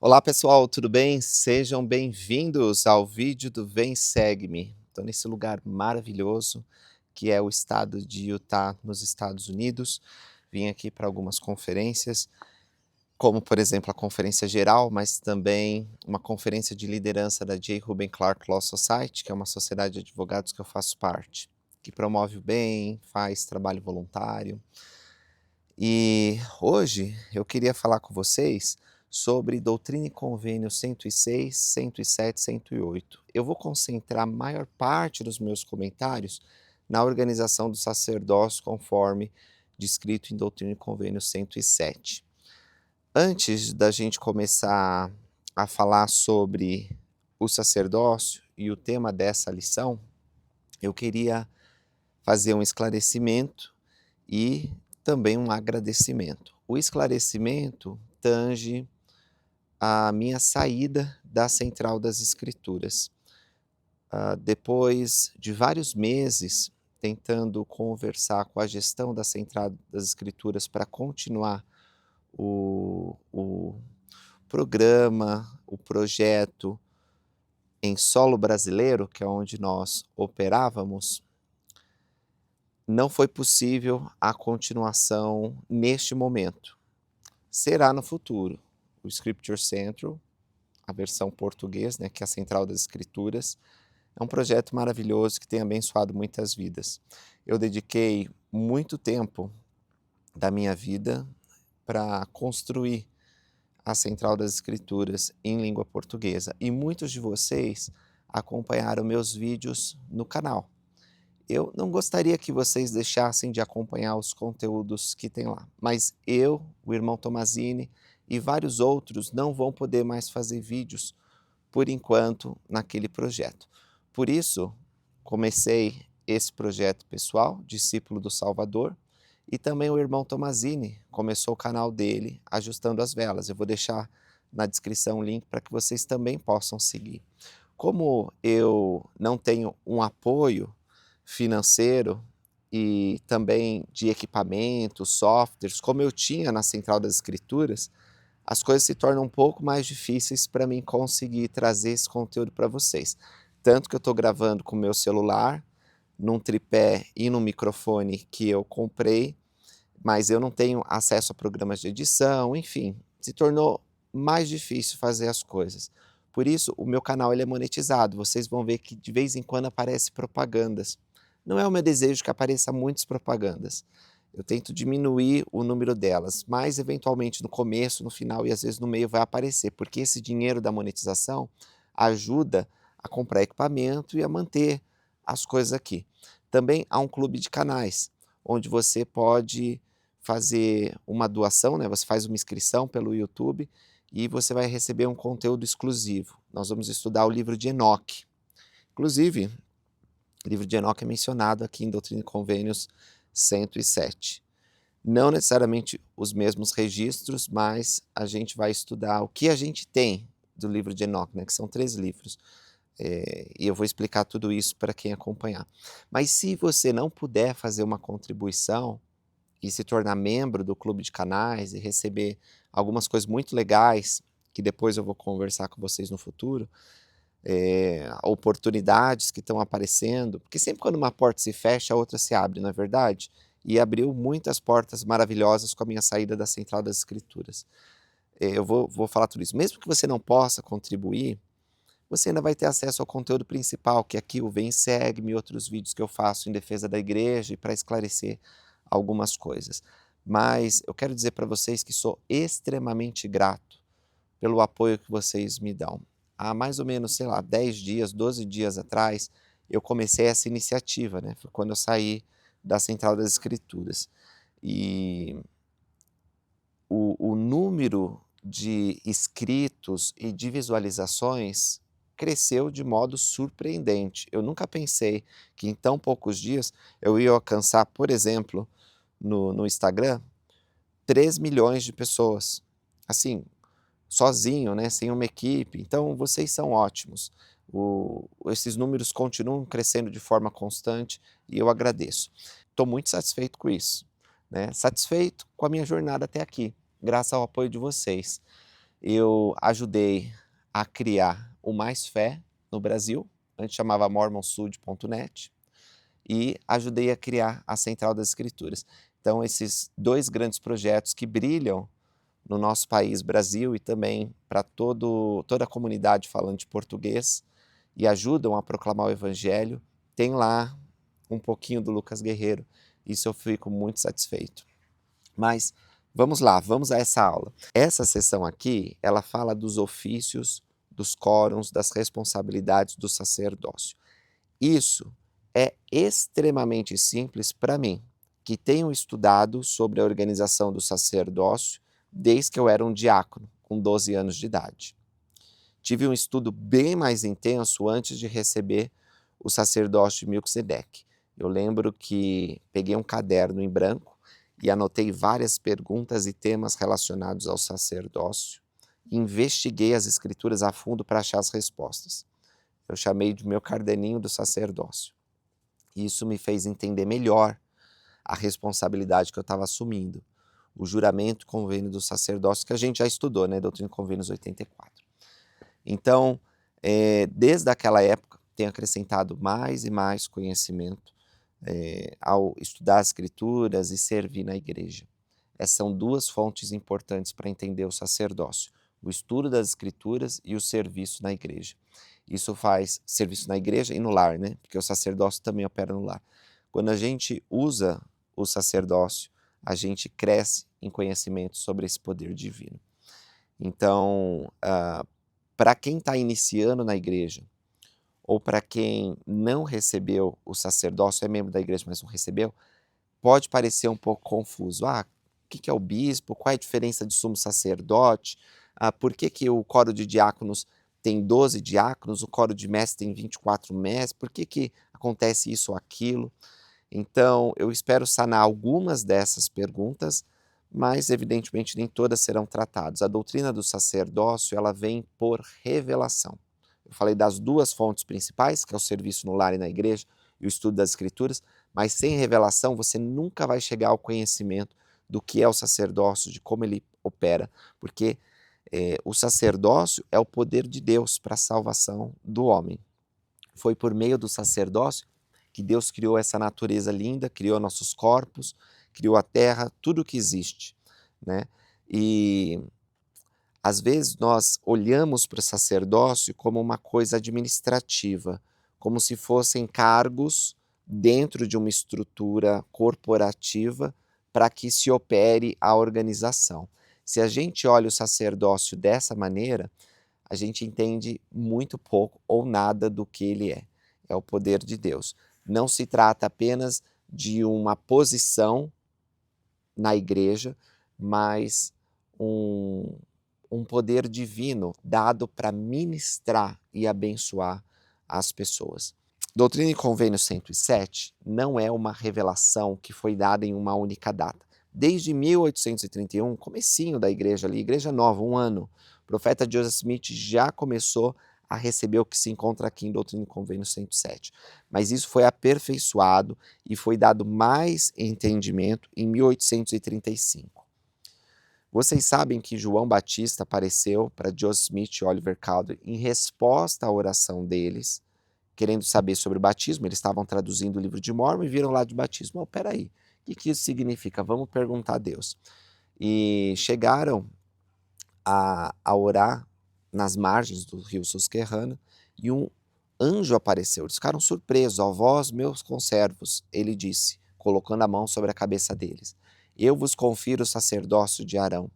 Olá pessoal, tudo bem? Sejam bem-vindos ao vídeo do Vem Segue-me. Estou nesse lugar maravilhoso que é o estado de Utah, nos Estados Unidos. Vim aqui para algumas conferências, como por exemplo a Conferência Geral, mas também uma conferência de liderança da J. Reuben Clark Law Society, que é uma sociedade de advogados que eu faço parte, que promove o bem, faz trabalho voluntário. E hoje eu queria falar com vocês sobre Doutrina e Convênio 106, 107, 108. Eu vou concentrar a maior parte dos meus comentários na organização do sacerdócio conforme descrito em Doutrina e Convênio 107. Antes da gente começar a falar sobre o sacerdócio e o tema dessa lição, eu queria fazer um esclarecimento e também um agradecimento. O esclarecimento tange a minha saída da Central das Escrituras. Depois de vários meses tentando conversar com a gestão da Central das Escrituras para continuar o programa, o projeto em solo brasileiro, que é onde nós operávamos, não foi possível a continuação neste momento. Será no futuro. O Scripture Central, a versão português, né, que é a Central das Escrituras, é um projeto maravilhoso que tem abençoado muitas vidas. Eu dediquei muito tempo da minha vida para construir a Central das Escrituras em língua portuguesa e muitos de vocês acompanharam meus vídeos no canal. Eu não gostaria que vocês deixassem de acompanhar os conteúdos que tem lá, mas eu, o irmão Tomazini e vários outros não vão poder mais fazer vídeos por enquanto naquele projeto. Por isso, comecei esse projeto pessoal, Discípulo do Salvador, e também o irmão Tomazini começou o canal dele, Ajustando as Velas. Eu vou deixar na descrição o link para que vocês também possam seguir. Como eu não tenho um apoio financeiro e também de equipamentos, softwares, como eu tinha na Central das Escrituras, as coisas se tornam um pouco mais difíceis para mim conseguir trazer esse conteúdo para vocês. Tanto que eu estou gravando com o meu celular, num tripé e num microfone que eu comprei, mas eu não tenho acesso a programas de edição, enfim, se tornou mais difícil fazer as coisas. Por isso, o meu canal ele é monetizado, vocês vão ver que de vez em quando aparece propagandas. Não é o meu desejo que apareça muitas propagandas. Eu tento diminuir o número delas, mas eventualmente no começo, no final e às vezes no meio vai aparecer, porque esse dinheiro da monetização ajuda a comprar equipamento e a manter as coisas aqui. Também há um clube de canais, onde você pode fazer uma doação, né? Você faz uma inscrição pelo YouTube e você vai receber um conteúdo exclusivo. Nós vamos estudar o livro de Enoque. Inclusive, o livro de Enoque é mencionado aqui em Doutrina e Convênios 107. Não necessariamente os mesmos registros, mas a gente vai estudar o que a gente tem do livro de Enoque, né, que são 3 livros. E eu vou explicar tudo isso para quem acompanhar. Mas se você não puder fazer uma contribuição e se tornar membro do clube de canais e receber algumas coisas muito legais, que depois eu vou conversar com vocês no futuro, oportunidades que estão aparecendo, porque sempre quando uma porta se fecha, a outra se abre, não é verdade? E abriu muitas portas maravilhosas com a minha saída da Central das Escrituras. Eu vou falar tudo isso. Mesmo que você não possa contribuir, você ainda vai ter acesso ao conteúdo principal, que aqui o Vem Segue-me e outros vídeos que eu faço em defesa da igreja e para esclarecer algumas coisas. Mas eu quero dizer para vocês que sou extremamente grato pelo apoio que vocês me dão. Há mais ou menos, sei lá, 10 dias, 12 dias atrás, eu comecei essa iniciativa, né? Foi quando eu saí da Central das Escrituras. E o número de inscritos e de visualizações cresceu de modo surpreendente. Eu nunca pensei que em tão poucos dias eu ia alcançar, por exemplo, no Instagram, 3 milhões de pessoas. Assim, sozinho, né, sem uma equipe. Então, vocês são ótimos. Esses números continuam crescendo de forma constante e eu agradeço. Estou muito satisfeito com isso, né? Satisfeito com a minha jornada até aqui, graças ao apoio de vocês. eu ajudei a criar o Mais Fé no Brasil, antes chamava mormonsud.net, e ajudei a criar a Central das Escrituras. Então esses 2 grandes projetos que brilham no nosso país, Brasil, e também para toda a comunidade falante português, e ajudam a proclamar o evangelho, tem lá um pouquinho do Lucas Guerreiro. Isso eu fico muito satisfeito. Mas vamos lá, vamos a essa aula. Essa sessão aqui, ela fala dos ofícios, dos quórums, das responsabilidades do sacerdócio. Isso é extremamente simples para mim, que tenho estudado sobre a organização do sacerdócio desde que eu era um diácono, com 12 anos de idade. Tive um estudo bem mais intenso antes de receber o sacerdócio de Melquisedeque. Eu lembro que peguei um caderno em branco e anotei várias perguntas e temas relacionados ao sacerdócio e investiguei as escrituras a fundo para achar as respostas. Eu chamei de meu caderninho do sacerdócio. E isso me fez entender melhor a responsabilidade que eu estava assumindo. O juramento e convênio do sacerdócio, que a gente já estudou, né? Doutrina e Convênios 84. Então, desde aquela época, tenho acrescentado mais e mais conhecimento ao estudar as escrituras e servir na igreja. Essas são 2 fontes importantes para entender o sacerdócio: o estudo das escrituras e o serviço na igreja. Isso faz serviço na igreja e no lar, né? Porque o sacerdócio também opera no lar. Quando a gente usa o sacerdócio, a gente cresce em conhecimento sobre esse poder divino. Então, para quem está iniciando na igreja, ou para quem não recebeu o sacerdócio, é membro da igreja, mas não recebeu, pode parecer um pouco confuso. O que é o bispo? Qual é a diferença de sumo sacerdote? Por que o coro de diáconos tem 12 diáconos, o coro de mestres tem 24 mestres? Por que acontece isso ou aquilo? Então, eu espero sanar algumas dessas perguntas, mas evidentemente nem todas serão tratadas. A doutrina do sacerdócio, ela vem por revelação. Eu falei das 2 fontes principais, que é o serviço no lar e na igreja e o estudo das escrituras, mas sem revelação você nunca vai chegar ao conhecimento do que é o sacerdócio, de como ele opera, porque o sacerdócio é o poder de Deus para a salvação do homem. Foi por meio do sacerdócio que Deus criou essa natureza linda, criou nossos corpos, criou a terra, tudo que existe, né? E às vezes nós olhamos para o sacerdócio como uma coisa administrativa, como se fossem cargos dentro de uma estrutura corporativa para que se opere a organização. Se a gente olha o sacerdócio dessa maneira, a gente entende muito pouco ou nada do que ele é. É o poder de Deus. Não se trata apenas de uma posição na igreja, mas um poder divino dado para ministrar e abençoar as pessoas. Doutrina e Convênio 107 não é uma revelação que foi dada em uma única data. Desde 1831, comecinho da igreja ali, igreja nova, 1 ano, o profeta Joseph Smith já começou a receber o que se encontra aqui em Doutrina e Convênio 107. Mas isso foi aperfeiçoado e foi dado mais entendimento em 1835. Vocês sabem que João Batista apareceu para Joseph Smith e Oliver Cowdery em resposta à oração deles, querendo saber sobre o batismo. Eles estavam traduzindo o livro de Mórmon e viram lá de batismo. Oh, peraí, o que isso significa? Vamos perguntar a Deus. E chegaram a orar nas margens do rio Susquehanna e um anjo apareceu. Eles ficaram surpresos. Ó vós, meus conservos, ele disse, colocando a mão sobre a cabeça deles. Eu vos confiro o sacerdócio de Arão.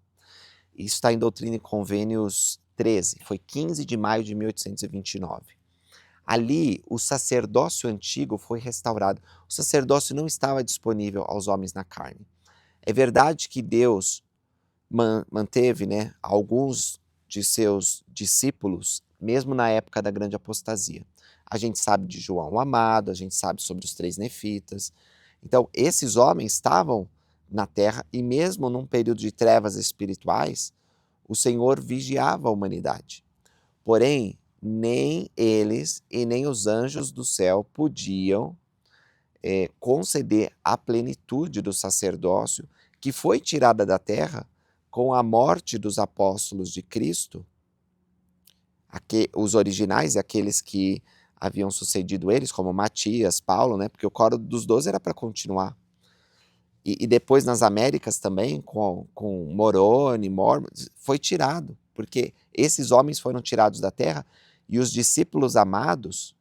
Isso está em Doutrina e Convênios 13, foi 15 de maio de 1829. Ali, o sacerdócio antigo foi restaurado. O sacerdócio não estava disponível aos homens na carne. É verdade que Deus manteve, né, alguns de seus discípulos, mesmo na época da grande apostasia. A gente sabe de João o Amado, a gente sabe sobre os 3 nefitas. Então, esses homens estavam na terra e mesmo num período de trevas espirituais, o Senhor vigiava a humanidade. Porém, nem eles e nem os anjos do céu podiam conceder a plenitude do sacerdócio que foi tirada da terra com a morte dos apóstolos de Cristo, os originais e aqueles que haviam sucedido eles, como Matias, Paulo, né? Porque o coro dos 12 era para continuar. E depois nas Américas também, com Moroni, Mormon, foi tirado, porque esses homens foram tirados da terra e os discípulos amados,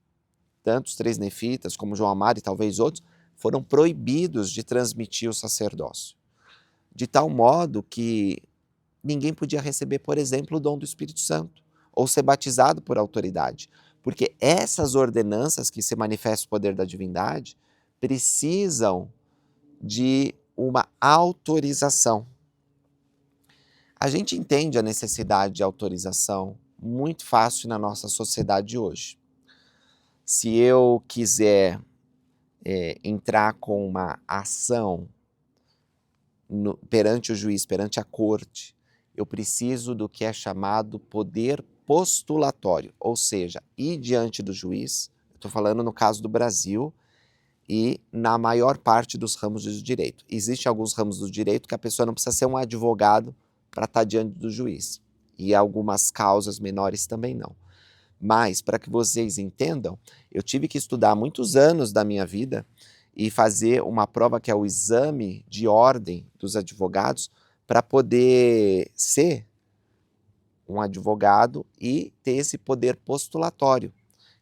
tanto os 3 nefitas como João Amado e talvez outros, foram proibidos de transmitir o sacerdócio. De tal modo que ninguém podia receber, por exemplo, o dom do Espírito Santo ou ser batizado por autoridade, porque essas ordenanças que se manifestam o poder da divindade precisam de uma autorização. A gente entende a necessidade de autorização muito fácil na nossa sociedade hoje. Se eu quiser entrar com uma ação perante o juiz, perante a corte, eu preciso do que é chamado poder postulatório, ou seja, ir diante do juiz, estou falando no caso do Brasil, e na maior parte dos ramos do direito. Existem alguns ramos do direito que a pessoa não precisa ser um advogado para estar diante do juiz. E algumas causas menores também não. Mas, para que vocês entendam, eu tive que estudar muitos anos da minha vida e fazer uma prova que é o exame de ordem dos advogados para poder ser um advogado e ter esse poder postulatório.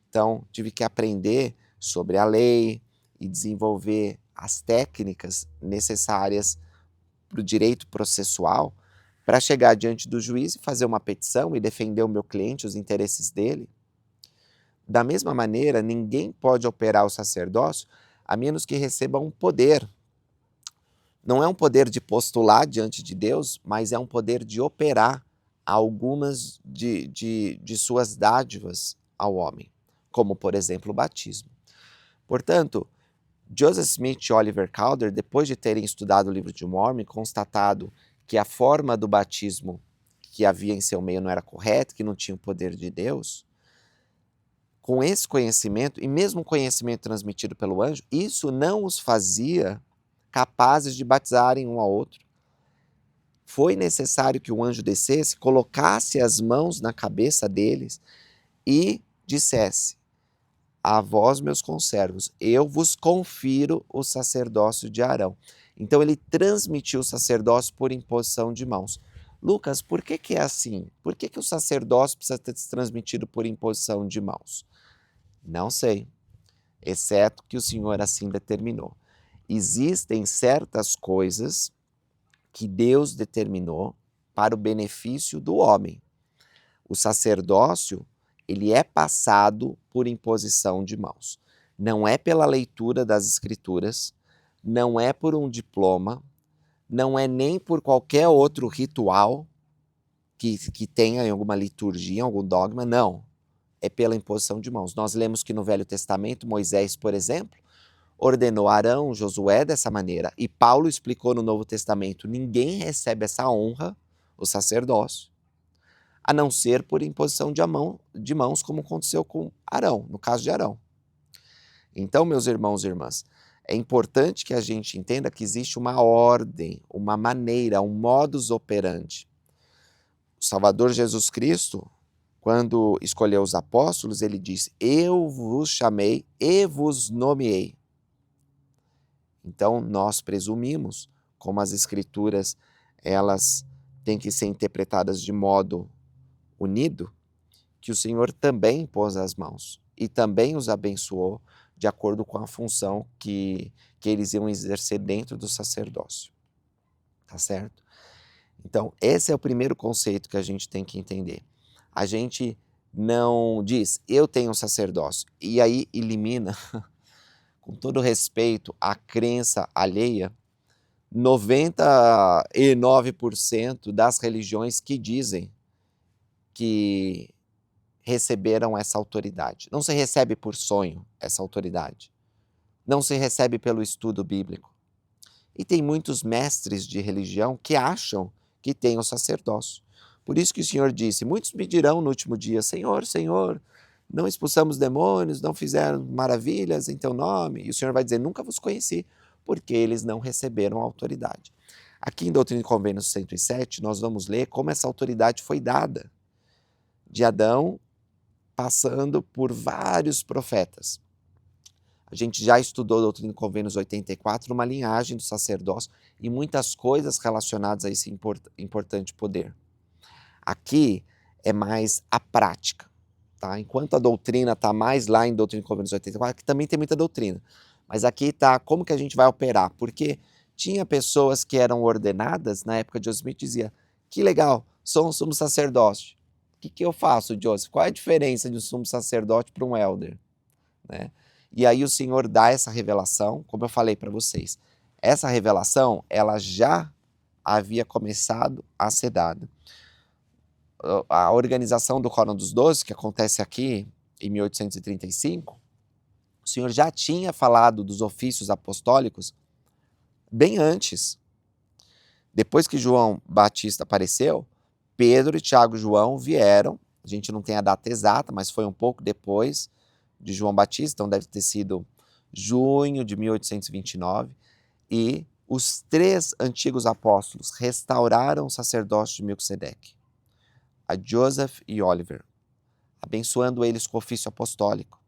Então, tive que aprender sobre a lei e desenvolver as técnicas necessárias para o direito processual para chegar diante do juiz e fazer uma petição e defender o meu cliente, os interesses dele. Da mesma maneira, ninguém pode operar o sacerdócio a menos que receba um poder. Não é um poder de postular diante de Deus, mas é um poder de operar algumas de suas dádivas ao homem, como, por exemplo, o batismo. Portanto, Joseph Smith e Oliver Cowdery, depois de terem estudado o livro de Mormon, constatado que a forma do batismo que havia em seu meio não era correta, que não tinha o poder de Deus, com esse conhecimento, e mesmo o conhecimento transmitido pelo anjo, isso não os fazia capazes de batizarem um ao outro. Foi necessário que o anjo descesse, colocasse as mãos na cabeça deles e dissesse: a vós, meus conservos, eu vos confiro o sacerdócio de Arão. Então ele transmitiu o sacerdócio por imposição de mãos. Lucas, por que é assim? Por que o sacerdócio precisa ter se transmitido por imposição de mãos? Não sei, exceto que o Senhor assim determinou. Existem certas coisas que Deus determinou para o benefício do homem. O sacerdócio, ele é passado por imposição de mãos. Não é pela leitura das escrituras, não é por um diploma, não é nem por qualquer outro ritual que tenha em alguma liturgia, em algum dogma, não. É pela imposição de mãos. Nós lemos que no Velho Testamento, Moisés, por exemplo, ordenou Arão, Josué dessa maneira. E Paulo explicou no Novo Testamento, ninguém recebe essa honra, o sacerdócio, a não ser por imposição de mãos, como aconteceu com Arão, no caso de Arão. Então, meus irmãos e irmãs, é importante que a gente entenda que existe uma ordem, uma maneira, um modus operandi. O Salvador Jesus Cristo, quando escolheu os apóstolos, ele disse: eu vos chamei e vos nomeei. Então, nós presumimos, como as escrituras elas têm que ser interpretadas de modo unido, que o Senhor também pôs as mãos e também os abençoou de acordo com a função que eles iam exercer dentro do sacerdócio. Tá certo? Então, esse é o primeiro conceito que a gente tem que entender. A gente não diz, eu tenho um sacerdócio, e aí elimina, com todo respeito, a crença alheia, 99% das religiões que dizem que receberam essa autoridade. Não se recebe por sonho essa autoridade. Não se recebe pelo estudo bíblico. E tem muitos mestres de religião que acham que têm o sacerdócio. Por isso que o Senhor disse, muitos me dirão no último dia, Senhor, Senhor, não expulsamos demônios, não fizeram maravilhas em teu nome. E o Senhor vai dizer, nunca vos conheci, porque eles não receberam autoridade. Aqui em Doutrina e Convênios 107, nós vamos ler como essa autoridade foi dada, de Adão passando por vários profetas. A gente já estudou Doutrina e Convênios 84, uma linhagem do sacerdócio e muitas coisas relacionadas a esse importante poder. Aqui é mais a prática, tá? Enquanto a doutrina está mais lá em Doutrina e Convênios 84, aqui também tem muita doutrina, mas aqui está como que a gente vai operar, porque tinha pessoas que eram ordenadas na época de Joseph Smith, dizia, que legal, sou um sumo sacerdote. O que eu faço, Joseph? Qual é a diferença de um sumo sacerdote para um elder? Né? E aí o Senhor dá essa revelação, como eu falei para vocês. Essa revelação, ela já havia começado a ser dada. A organização do Quórum dos Doze, que acontece aqui em 1835, o Senhor já tinha falado dos ofícios apostólicos bem antes. Depois que João Batista apareceu, Pedro, Tiago e João vieram, a gente não tem a data exata, mas foi um pouco depois de João Batista, então deve ter sido junho de 1829, e os 3 antigos apóstolos restauraram o sacerdócio de Melquisedeque, a Joseph e Oliver, abençoando eles com o ofício apostólico.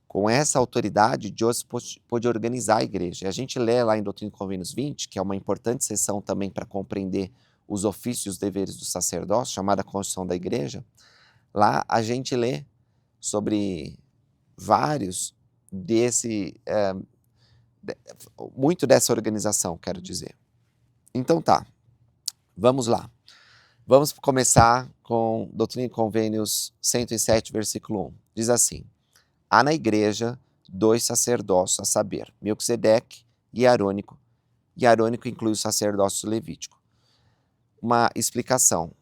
Com essa autoridade, Joseph pôde organizar a igreja. E a gente lê lá em Doutrina e Convênios 20, que é uma importante seção também para compreender os ofícios e os deveres do sacerdócio, chamada Constituição da Igreja. Lá a gente lê sobre vários muito dessa organização, quero dizer. Então tá, vamos lá. Vamos começar com Doutrina e Convênios 107, versículo 1. Diz assim, há na igreja 2 sacerdócios, a saber, Melquisedeque e Arônico. E Arônico inclui o sacerdócio levítico. Uma explicação.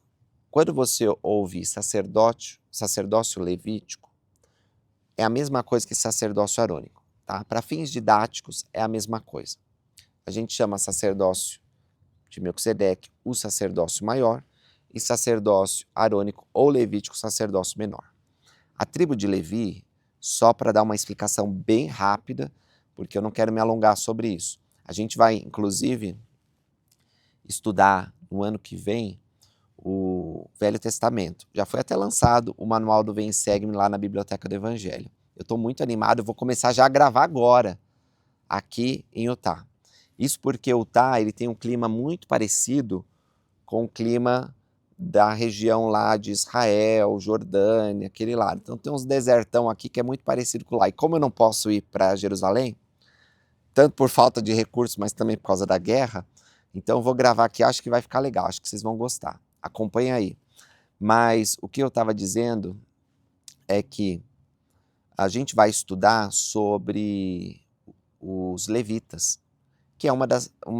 Quando você ouve sacerdócio levítico, é a mesma coisa que sacerdócio arônico. Tá? Para fins didáticos, é a mesma coisa. A gente chama sacerdócio de Melquisedeque o sacerdócio maior e sacerdócio arônico ou levítico sacerdócio menor. A tribo de Levi, só para dar uma explicação bem rápida, porque eu não quero me alongar sobre isso. A gente vai, inclusive, estudar no ano que vem o Velho Testamento. Já foi até lançado o manual do Vem e Segue-me lá na Biblioteca do Evangelho. Eu estou muito animado, eu vou começar já a gravar agora, aqui em Utah. Isso porque Utah ele tem um clima muito parecido com o clima da região lá de Israel, Jordânia, aquele lado. Então tem uns desertão aqui que é muito parecido com lá. E como eu não posso ir para Jerusalém, tanto por falta de recursos, mas também por causa da guerra, então eu vou gravar aqui, acho que vai ficar legal, acho que vocês vão gostar. Acompanha aí. Mas o que eu estava dizendo é que a gente vai estudar sobre os levitas, que é uma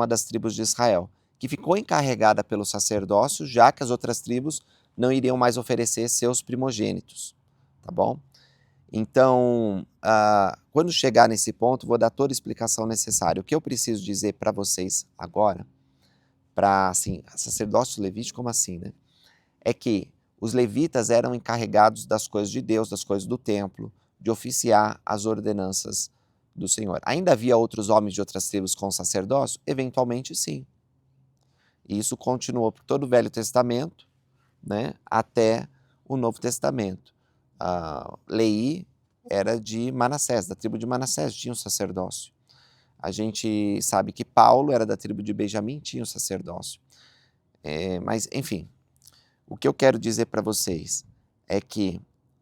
das tribos de Israel, que ficou encarregada pelo sacerdócio, já que as outras tribos não iriam mais oferecer seus primogênitos, tá bom? Então, quando chegar nesse ponto, vou dar toda a explicação necessária. O que eu preciso dizer para vocês agora, para, assim, sacerdócio levítico, como assim, né? É que os levitas eram encarregados das coisas de Deus, das coisas do templo, de oficiar as ordenanças do Senhor. Ainda havia outros homens de outras tribos com sacerdócio? Eventualmente, sim. E isso continuou por todo o Velho Testamento, né, até o Novo Testamento. Leí era de Manassés, da tribo de Manassés, tinha um sacerdócio. A gente sabe que Paulo era da tribo de Benjamim, tinha um sacerdócio. Mas, enfim, o que eu quero dizer para vocês é que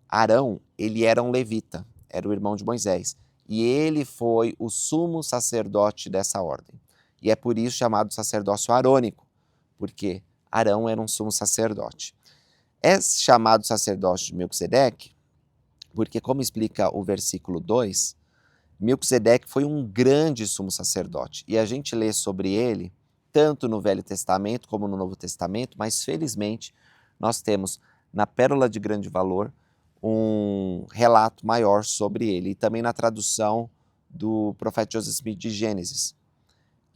Arão, ele era um levita, era o irmão de Moisés, e ele foi o sumo sacerdote dessa ordem. E é por isso chamado sacerdócio arônico, porque Arão era um sumo sacerdote. É chamado sacerdócio de Melquisedeque, porque, como explica o versículo 2, Melquisedeque foi um grande sumo sacerdote, e a gente lê sobre ele tanto no Velho Testamento como no Novo Testamento, mas felizmente nós temos na Pérola de Grande Valor um relato maior sobre ele, e também na tradução do profeta Joseph Smith de Gênesis.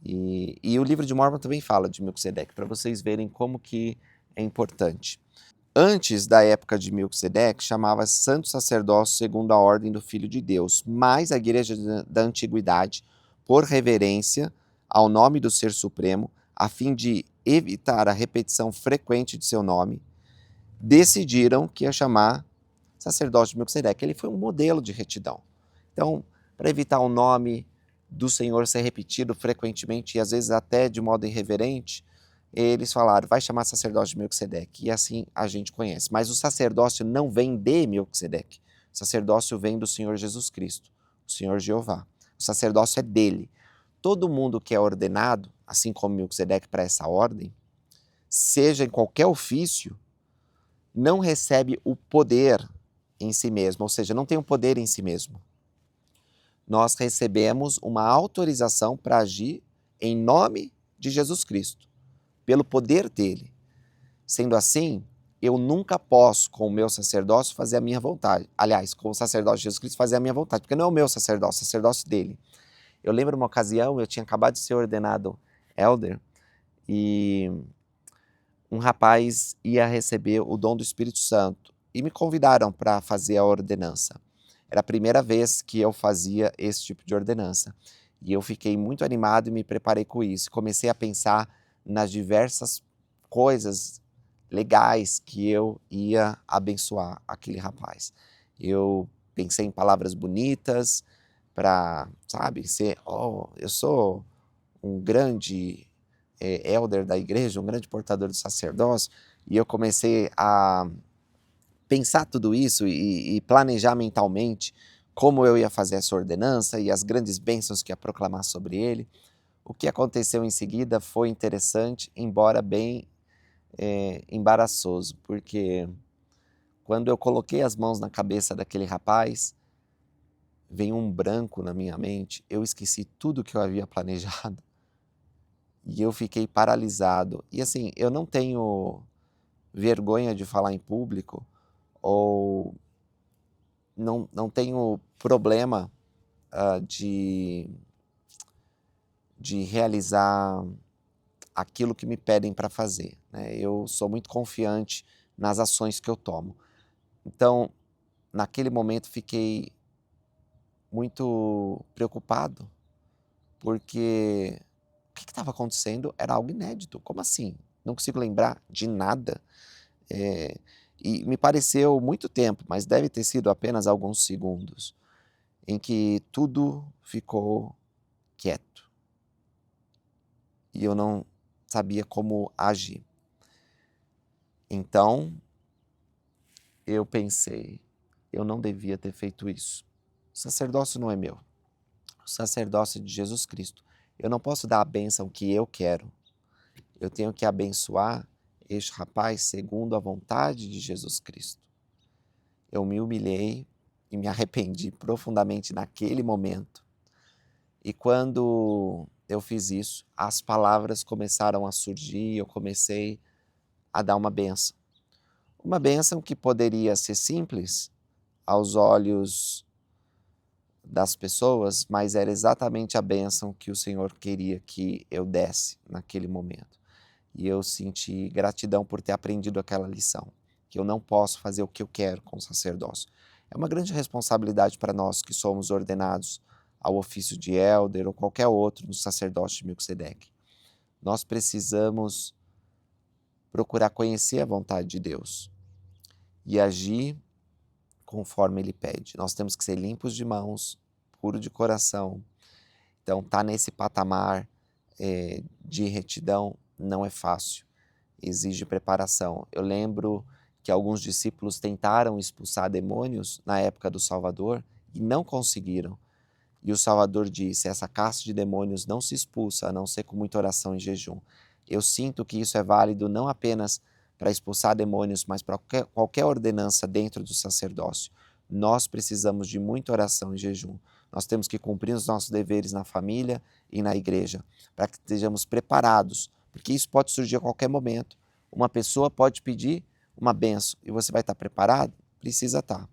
E o livro de Mórmon também fala de Melquisedeque, para vocês verem como que é importante. Antes da época de Melquisedeque, chamava Santo Sacerdócio segundo a ordem do Filho de Deus, mas a igreja da Antiguidade, por reverência, ao nome do Ser Supremo, a fim de evitar a repetição frequente de seu nome, decidiram que ia chamar sacerdote de Melquisedeque. Ele foi um modelo de retidão. Então, para evitar o nome do Senhor ser repetido frequentemente e às vezes até de modo irreverente, eles falaram, vai chamar sacerdote de Melquisedeque, e assim a gente conhece. Mas o sacerdócio não vem de Melquisedeque, o sacerdócio vem do Senhor Jesus Cristo, o Senhor Jeová. O sacerdócio é dele. Todo mundo que é ordenado, assim como Melquisedeque para essa ordem, seja em qualquer ofício, não recebe o poder em si mesmo, ou seja, não tem o poder em si mesmo. Nós recebemos uma autorização para agir em nome de Jesus Cristo, pelo poder dele. Sendo assim, eu nunca posso, com o meu sacerdócio, fazer a minha vontade. Aliás, com o sacerdócio de Jesus Cristo, fazer a minha vontade, porque não é o meu sacerdócio, é o sacerdócio dele. Eu lembro uma ocasião, eu tinha acabado de ser ordenado elder, e um rapaz ia receber o dom do Espírito Santo, e me convidaram para fazer a ordenança. Era a primeira vez que eu fazia esse tipo de ordenança. E eu fiquei muito animado e me preparei com isso. Comecei a pensar nas diversas coisas legais que eu ia abençoar aquele rapaz. Eu pensei em palavras bonitas para, sabe, ser, eu sou um grande elder da igreja, um grande portador do sacerdócio, e eu comecei a pensar tudo isso e planejar mentalmente como eu ia fazer essa ordenança e as grandes bênçãos que ia proclamar sobre ele. O que aconteceu em seguida foi interessante, embora bem embaraçoso, porque quando eu coloquei as mãos na cabeça daquele rapaz, veio um branco na minha mente, eu esqueci tudo que eu havia planejado e eu fiquei paralisado. E assim, eu não tenho vergonha de falar em público ou não tenho problema de realizar aquilo que me pedem para fazer, né? Eu sou muito confiante nas ações que eu tomo. Então, naquele momento, fiquei muito preocupado, porque o que estava acontecendo era algo inédito. Como assim? Não consigo lembrar de nada. Eh, e me pareceu muito tempo, mas deve ter sido apenas alguns segundos, em que tudo ficou quieto e eu não sabia como agir. Então, eu pensei, eu não devia ter feito isso. O sacerdócio não é meu, o sacerdócio é de Jesus Cristo. Eu não posso dar a bênção que eu quero. Eu tenho que abençoar este rapaz segundo a vontade de Jesus Cristo. Eu me humilhei e me arrependi profundamente naquele momento. E quando eu fiz isso, as palavras começaram a surgir, eu comecei a dar uma bênção. Uma bênção que poderia ser simples aos olhos das pessoas, mas era exatamente a bênção que o Senhor queria que eu desse naquele momento. E eu senti gratidão por ter aprendido aquela lição, que eu não posso fazer o que eu quero com o sacerdócio. É uma grande responsabilidade para nós que somos ordenados ao ofício de elder ou qualquer outro no sacerdócio de Melquisedeque. Nós precisamos procurar conhecer a vontade de Deus e agir conforme Ele pede. Nós temos que ser limpos de mãos, puro de coração. Então, estar nesse patamar de retidão não é fácil, exige preparação. Eu lembro que alguns discípulos tentaram expulsar demônios na época do Salvador e não conseguiram. E o Salvador disse, essa casta de demônios não se expulsa, a não ser com muita oração e jejum. Eu sinto que isso é válido não apenas para expulsar demônios, mas para qualquer ordenança dentro do sacerdócio. Nós precisamos de muita oração e jejum. Nós temos que cumprir os nossos deveres na família e na igreja, para que estejamos preparados, porque isso pode surgir a qualquer momento. Uma pessoa pode pedir uma bênção e você vai estar preparado? Precisa estar.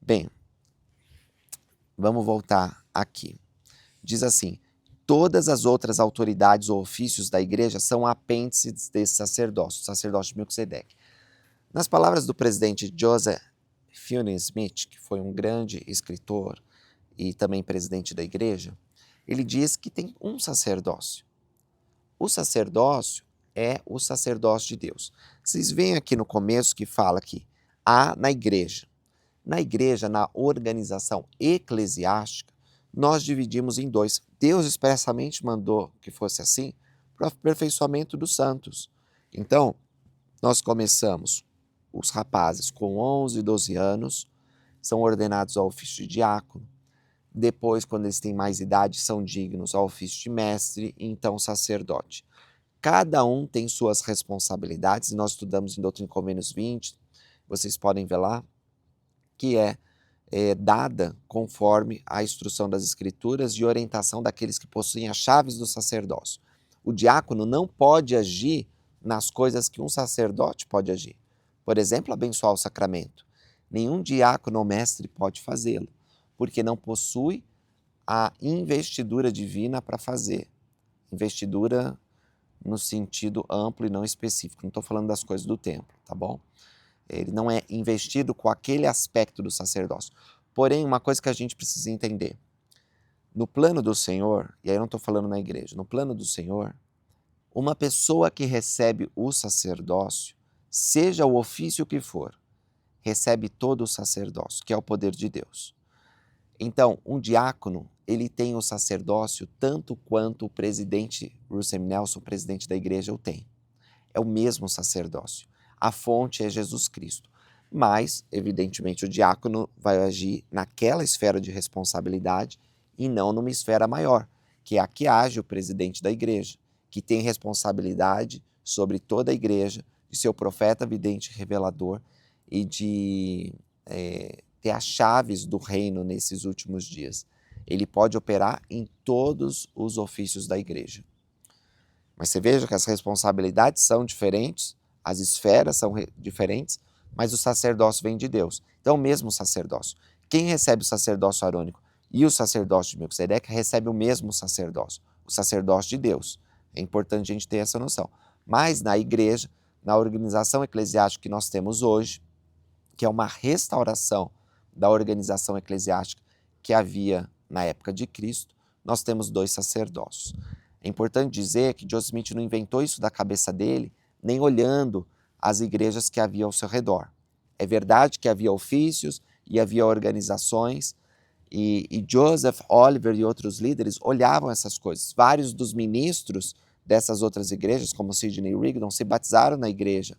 Bem, vamos voltar aqui. Diz assim, todas as outras autoridades ou ofícios da igreja são apêndices desse sacerdócio, o sacerdócio de Melquisedeque. Nas palavras do presidente Joseph Fielding Smith, que foi um grande escritor e também presidente da igreja, Ele diz que tem um sacerdócio. O sacerdócio é o sacerdócio de Deus. Vocês veem aqui no começo que fala que há na igreja. Na igreja, na organização eclesiástica, nós dividimos em dois. Deus expressamente mandou que fosse assim para o aperfeiçoamento dos santos. Então, nós começamos, os rapazes com 11 e 12 anos, são ordenados ao ofício de diácono. Depois, quando eles têm mais idade, são dignos ao ofício de mestre e então sacerdote. Cada um tem suas responsabilidades, e nós estudamos em Doutrina e Convênios 20, vocês podem ver lá, que é dada conforme a instrução das Escrituras e orientação daqueles que possuem as chaves do sacerdócio. O diácono não pode agir nas coisas que um sacerdote pode agir. Por exemplo, abençoar o sacramento. Nenhum diácono ou mestre pode fazê-lo, porque não possui a investidura divina para fazer. Investidura no sentido amplo e não específico. Não estou falando das coisas do templo, tá bom? Ele não é investido com aquele aspecto do sacerdócio. Porém, uma coisa que a gente precisa entender. No plano do Senhor, e aí eu não estou falando na igreja, no plano do Senhor, uma pessoa que recebe o sacerdócio, seja o ofício que for, recebe todo o sacerdócio, que é o poder de Deus. Então, um diácono, ele tem o sacerdócio tanto quanto o presidente Russell M. Nelson, o presidente da igreja, o tem. É o mesmo sacerdócio. A fonte é Jesus Cristo. Mas, evidentemente, o diácono vai agir naquela esfera de responsabilidade e não numa esfera maior, que é a que age o presidente da igreja, que tem responsabilidade sobre toda a igreja, de ser o profeta, vidente, revelador e de ter as chaves do reino nesses últimos dias. Ele pode operar em todos os ofícios da igreja. Mas você veja que as responsabilidades são diferentes, as esferas são diferentes, mas o sacerdócio vem de Deus. Então, o mesmo sacerdócio. Quem recebe o sacerdócio arônico e o sacerdócio de Melquisedeque recebe o mesmo sacerdócio, o sacerdócio de Deus. É importante a gente ter essa noção. Mas na igreja, na organização eclesiástica que nós temos hoje, que é uma restauração da organização eclesiástica que havia na época de Cristo, nós temos dois sacerdócios. É importante dizer que Joseph Smith não inventou isso da cabeça dele, nem olhando as igrejas que havia ao seu redor. É verdade que havia ofícios e havia organizações, e Joseph, Oliver e outros líderes olhavam essas coisas. Vários dos ministros dessas outras igrejas, como Sidney Rigdon, se batizaram na igreja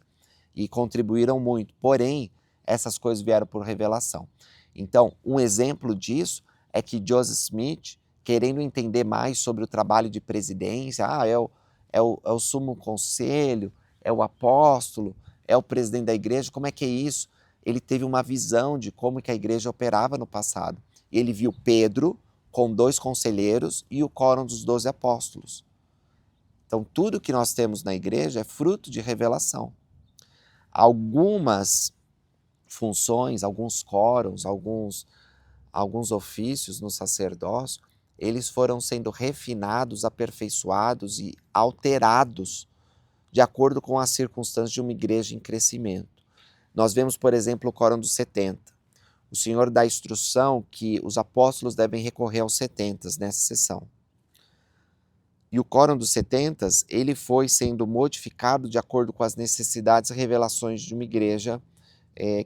e contribuíram muito. Porém, essas coisas vieram por revelação. Então, um exemplo disso é que Joseph Smith, querendo entender mais sobre o trabalho de presidência, é o sumo conselho, é o apóstolo, é o presidente da igreja, como é que é isso? Ele teve uma visão de como que a igreja operava no passado. Ele viu Pedro com 2 conselheiros e o quórum dos 12 apóstolos. Então, tudo que nós temos na igreja é fruto de revelação. Algumas funções, alguns quórums, alguns ofícios no sacerdócio, eles foram sendo refinados, aperfeiçoados e alterados de acordo com as circunstâncias de uma igreja em crescimento. Nós vemos, por exemplo, o quórum dos 70. O Senhor dá a instrução que os apóstolos devem recorrer aos 70 nessa sessão. E o quórum dos 70, ele foi sendo modificado de acordo com as necessidades e revelações de uma igreja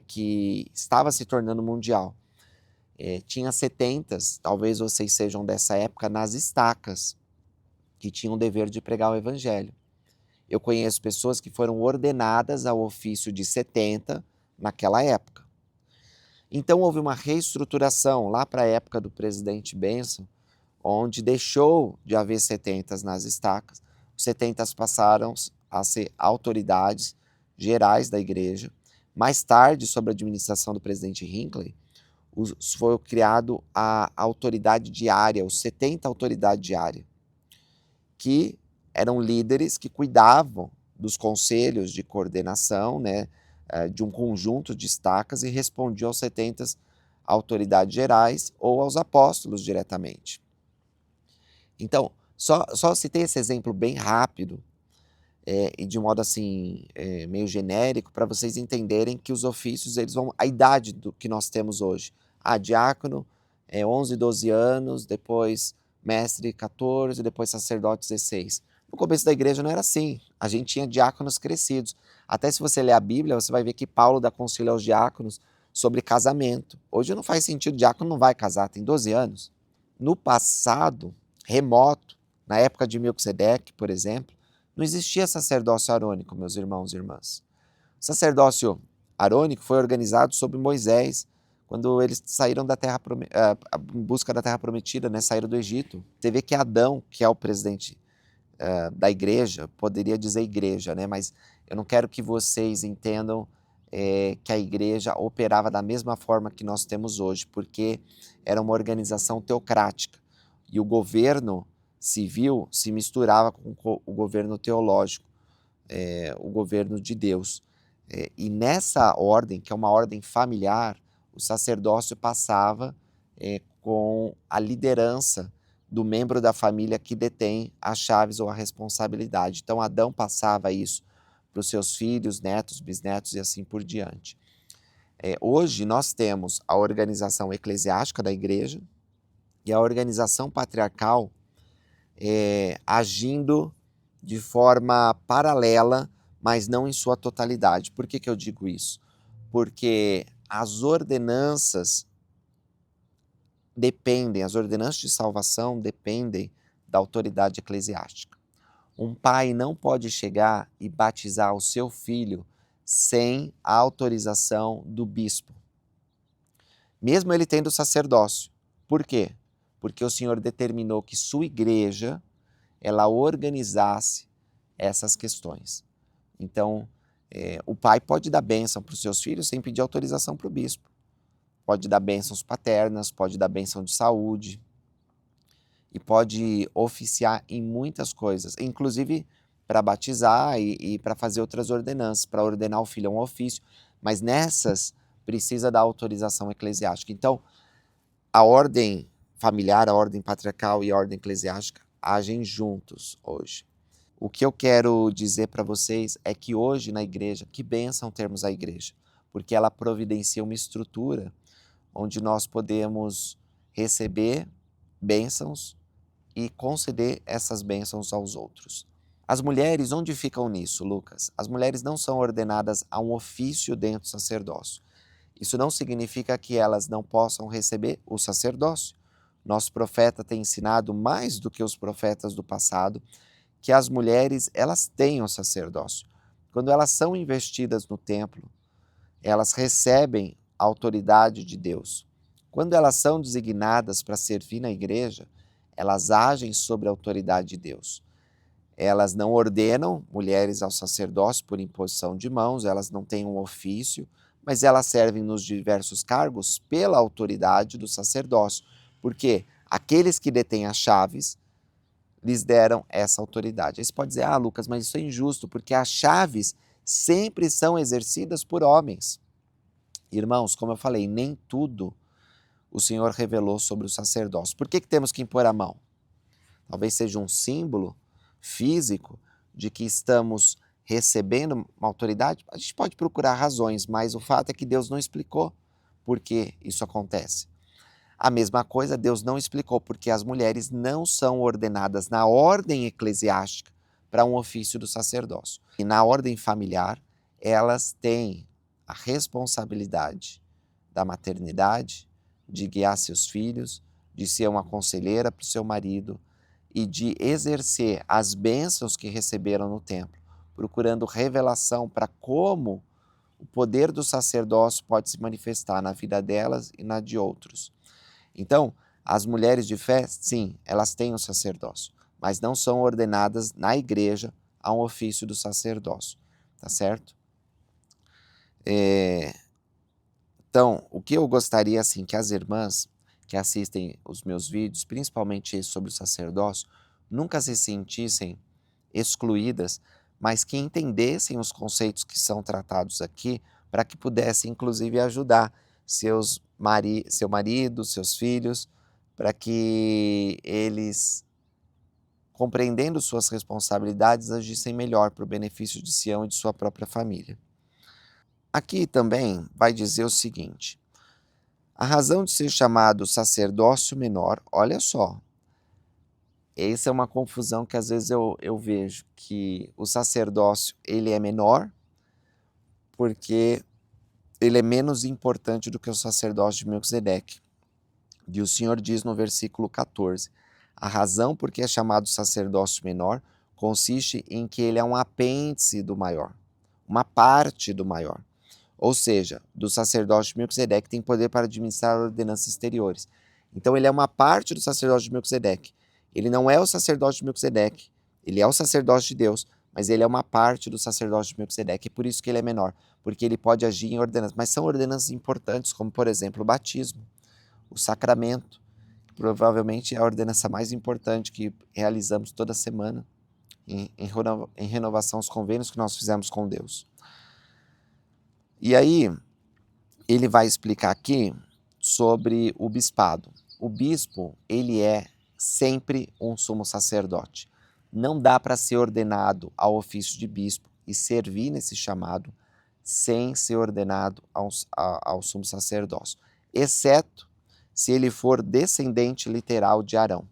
que estava se tornando mundial. Tinha 70, talvez vocês sejam dessa época, nas estacas, que tinham o dever de pregar o evangelho. Eu conheço pessoas que foram ordenadas ao ofício de 70 naquela época. Então houve uma reestruturação lá para a época do presidente Benson, onde deixou de haver 70 nas estacas. Os 70 passaram a ser autoridades gerais da igreja. Mais tarde, sob a administração do presidente Hinckley, foi criado a autoridade diária, os 70 autoridade diária, que eram líderes que cuidavam dos conselhos de coordenação, né, de um conjunto de estacas e respondiam aos 70 autoridades gerais ou aos apóstolos diretamente. Então, só citei esse exemplo bem rápido e de modo assim meio genérico para vocês entenderem que os ofícios, eles vão, a idade do que nós temos hoje. Diácono, 11, 12 anos, depois mestre 14, depois sacerdote 16. No começo da igreja não era assim, a gente tinha diáconos crescidos. Até se você ler a Bíblia, você vai ver que Paulo dá conselho aos diáconos sobre casamento. Hoje não faz sentido, o diácono não vai casar, tem 12 anos. No passado, remoto, na época de Melquisedeque, por exemplo, não existia sacerdócio arônico, meus irmãos e irmãs. O sacerdócio arônico foi organizado sob Moisés, quando eles saíram da terra em busca da terra prometida, né, saíram do Egito. Você vê que Adão, que é o presidente da igreja, poderia dizer igreja, né, mas eu não quero que vocês entendam que a igreja operava da mesma forma que nós temos hoje, porque era uma organização teocrática e o governo civil se misturava com o governo teológico, o governo de Deus. E nessa ordem, que é uma ordem familiar, o sacerdócio passava com a liderança do membro da família que detém as chaves ou a responsabilidade. Então Adão passava isso para os seus filhos, netos, bisnetos e assim por diante. Hoje nós temos a organização eclesiástica da igreja e a organização patriarcal agindo de forma paralela, mas não em sua totalidade. Por que eu digo isso? Porque as ordenanças de salvação dependem da autoridade eclesiástica. Um pai não pode chegar e batizar o seu filho sem a autorização do bispo, mesmo ele tendo sacerdócio. Por quê? Porque o Senhor determinou que sua igreja ela organizasse essas questões. Então, o pai pode dar bênção para os seus filhos sem pedir autorização para o bispo. Pode dar bênçãos paternas, pode dar bênção de saúde e pode oficiar em muitas coisas, inclusive para batizar e para fazer outras ordenanças, para ordenar o filho é um ofício, mas nessas precisa da autorização eclesiástica. Então, a ordem familiar, a ordem patriarcal e a ordem eclesiástica agem juntos hoje. O que eu quero dizer para vocês é que hoje na igreja, que bênção termos a igreja, porque ela providencia uma estrutura onde nós podemos receber bênçãos e conceder essas bênçãos aos outros. As mulheres, onde ficam nisso, Lucas? As mulheres não são ordenadas a um ofício dentro do sacerdócio. Isso não significa que elas não possam receber o sacerdócio. Nosso profeta tem ensinado mais do que os profetas do passado que as mulheres elas têm o sacerdócio. Quando elas são investidas no templo, elas recebem a autoridade de Deus. Quando elas são designadas para servir na igreja, elas agem sobre a autoridade de Deus. Elas não ordenam mulheres ao sacerdócio por imposição de mãos, elas não têm um ofício, mas elas servem nos diversos cargos pela autoridade do sacerdócio, porque aqueles que detêm as chaves lhes deram essa autoridade. Aí você pode dizer, Lucas, mas isso é injusto, porque as chaves sempre são exercidas por homens. Irmãos, como eu falei, nem tudo o Senhor revelou sobre o sacerdócio. Por que temos que impor a mão? Talvez seja um símbolo físico de que estamos recebendo uma autoridade. A gente pode procurar razões, mas o fato é que Deus não explicou por que isso acontece. A mesma coisa, Deus não explicou porque as mulheres não são ordenadas na ordem eclesiástica para um ofício do sacerdócio. E na ordem familiar, elas têm a responsabilidade da maternidade, de guiar seus filhos, de ser uma conselheira para o seu marido e de exercer as bênçãos que receberam no templo, procurando revelação para como o poder do sacerdócio pode se manifestar na vida delas e na de outros. Então, as mulheres de fé, sim, elas têm o sacerdócio, mas não são ordenadas na igreja a um ofício do sacerdócio, tá certo? Então, o que eu gostaria, assim, que as irmãs que assistem os meus vídeos, principalmente esse sobre o sacerdócio, nunca se sentissem excluídas, mas que entendessem os conceitos que são tratados aqui, para que pudessem, inclusive, ajudar seu marido, seus filhos, para que eles, compreendendo suas responsabilidades, agissem melhor para o benefício de Sião e de sua própria família. Aqui também vai dizer o seguinte: a razão de ser chamado sacerdócio menor, olha só, essa é uma confusão que às vezes eu vejo, que o sacerdócio ele é menor, porque ele é menos importante do que o sacerdócio de Melquisedeque. E o Senhor diz no versículo 14, a razão por que é chamado sacerdócio menor consiste em que ele é um apêndice do maior, uma parte do maior. Ou seja, do sacerdócio de Melquisedeque tem poder para administrar ordenanças exteriores. Então ele é uma parte do sacerdócio de Melquisedeque. Ele não é o sacerdócio de Melquisedeque, ele é o sacerdócio de Deus, mas ele é uma parte do sacerdócio de Melquisedeque, e por isso que ele é menor, porque ele pode agir em ordenanças, mas são ordenanças importantes, como por exemplo o batismo, o sacramento, que provavelmente é a ordenança mais importante que realizamos toda semana, em renovação aos convênios que nós fizemos com Deus. E aí, ele vai explicar aqui sobre o bispado. O bispo, ele é sempre um sumo sacerdote. Não dá para ser ordenado ao ofício de bispo e servir nesse chamado sem ser ordenado ao sumo sacerdócio, exceto se ele for descendente literal de Arão.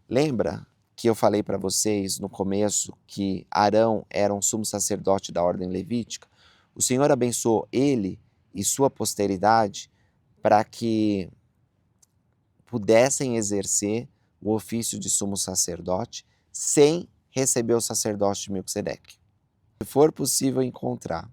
Lembra que eu falei para vocês no começo que Arão era um sumo sacerdote da ordem levítica? O Senhor abençoou ele e sua posteridade para que pudessem exercer o ofício de sumo sacerdote sem receber o sacerdócio de Melquisedeque. Se for possível encontrar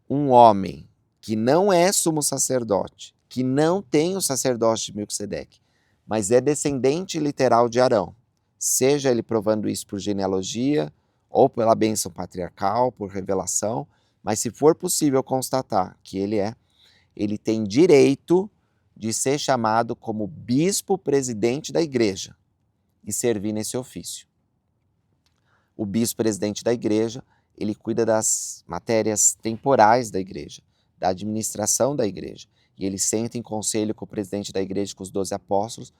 um homem que não é sumo sacerdote, que não tem o sacerdócio de Melquisedeque, mas é descendente literal de Arão, seja ele provando isso por genealogia ou pela bênção patriarcal, por revelação, mas se for possível constatar que ele tem direito de ser chamado como bispo presidente da igreja e servir nesse ofício. O bispo presidente da igreja, ele cuida das matérias temporais da igreja, da administração da igreja, e ele senta em conselho com o presidente da igreja, com os 12 apóstolos,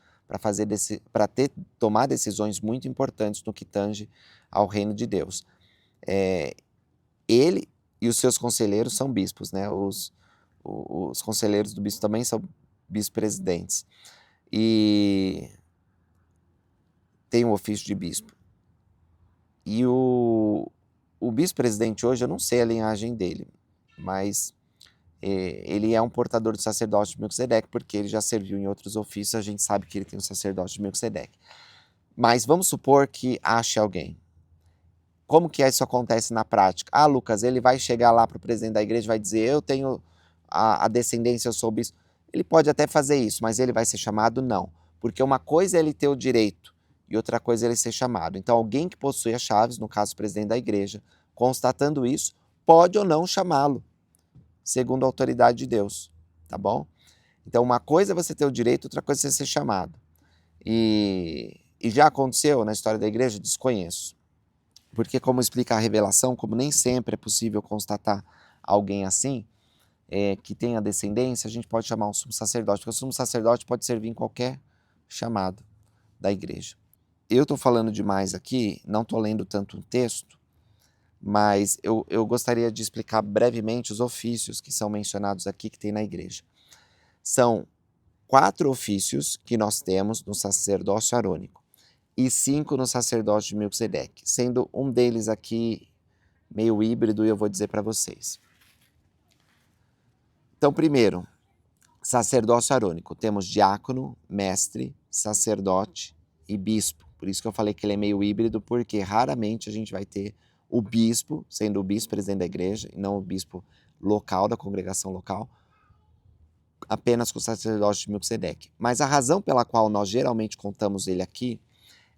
para tomar decisões muito importantes no que tange ao reino de Deus. Ele e os seus conselheiros são bispos, né? Os conselheiros do bispo também são bispo-presidentes. E tem o ofício de bispo. E o bispo-presidente hoje, eu não sei a linhagem dele, mas ele é um portador do sacerdócio de Melquisedeque, porque ele já serviu em outros ofícios, a gente sabe que ele tem o sacerdócio de Melquisedeque. Mas vamos supor que ache alguém. Como que isso acontece na prática? Ah, Lucas, ele vai chegar lá para o presidente da igreja e vai dizer, eu tenho a descendência, eu sou bispo. Ele pode até fazer isso, mas ele vai ser chamado? Não. Porque uma coisa é ele ter o direito e outra coisa é ele ser chamado. Então, alguém que possui as chaves, no caso o presidente da igreja, constatando isso, pode ou não chamá-lo, segundo a autoridade de Deus, tá bom? Então, uma coisa é você ter o direito, outra coisa é você ser chamado. E já aconteceu na história da igreja? Desconheço. Porque, como explica a revelação, como nem sempre é possível constatar alguém assim, que tenha descendência, a gente pode chamar um sumo sacerdote, porque o sumo sacerdote pode servir em qualquer chamado da igreja. Eu estou falando demais aqui, não estou lendo tanto um texto, mas eu gostaria de explicar brevemente os ofícios que são mencionados aqui, que tem na igreja. São 4 ofícios que nós temos no sacerdócio arônico e 5 no sacerdócio de Melquisedeque, sendo um deles aqui meio híbrido, e eu vou dizer para vocês. Então, primeiro, sacerdócio arônico. Temos diácono, mestre, sacerdote e bispo. Por isso que eu falei que ele é meio híbrido, porque raramente a gente vai ter o bispo, sendo o bispo presidente da igreja, e não o bispo local, da congregação local, apenas com o sacerdócio de Melquisedeque. Mas a razão pela qual nós geralmente contamos ele aqui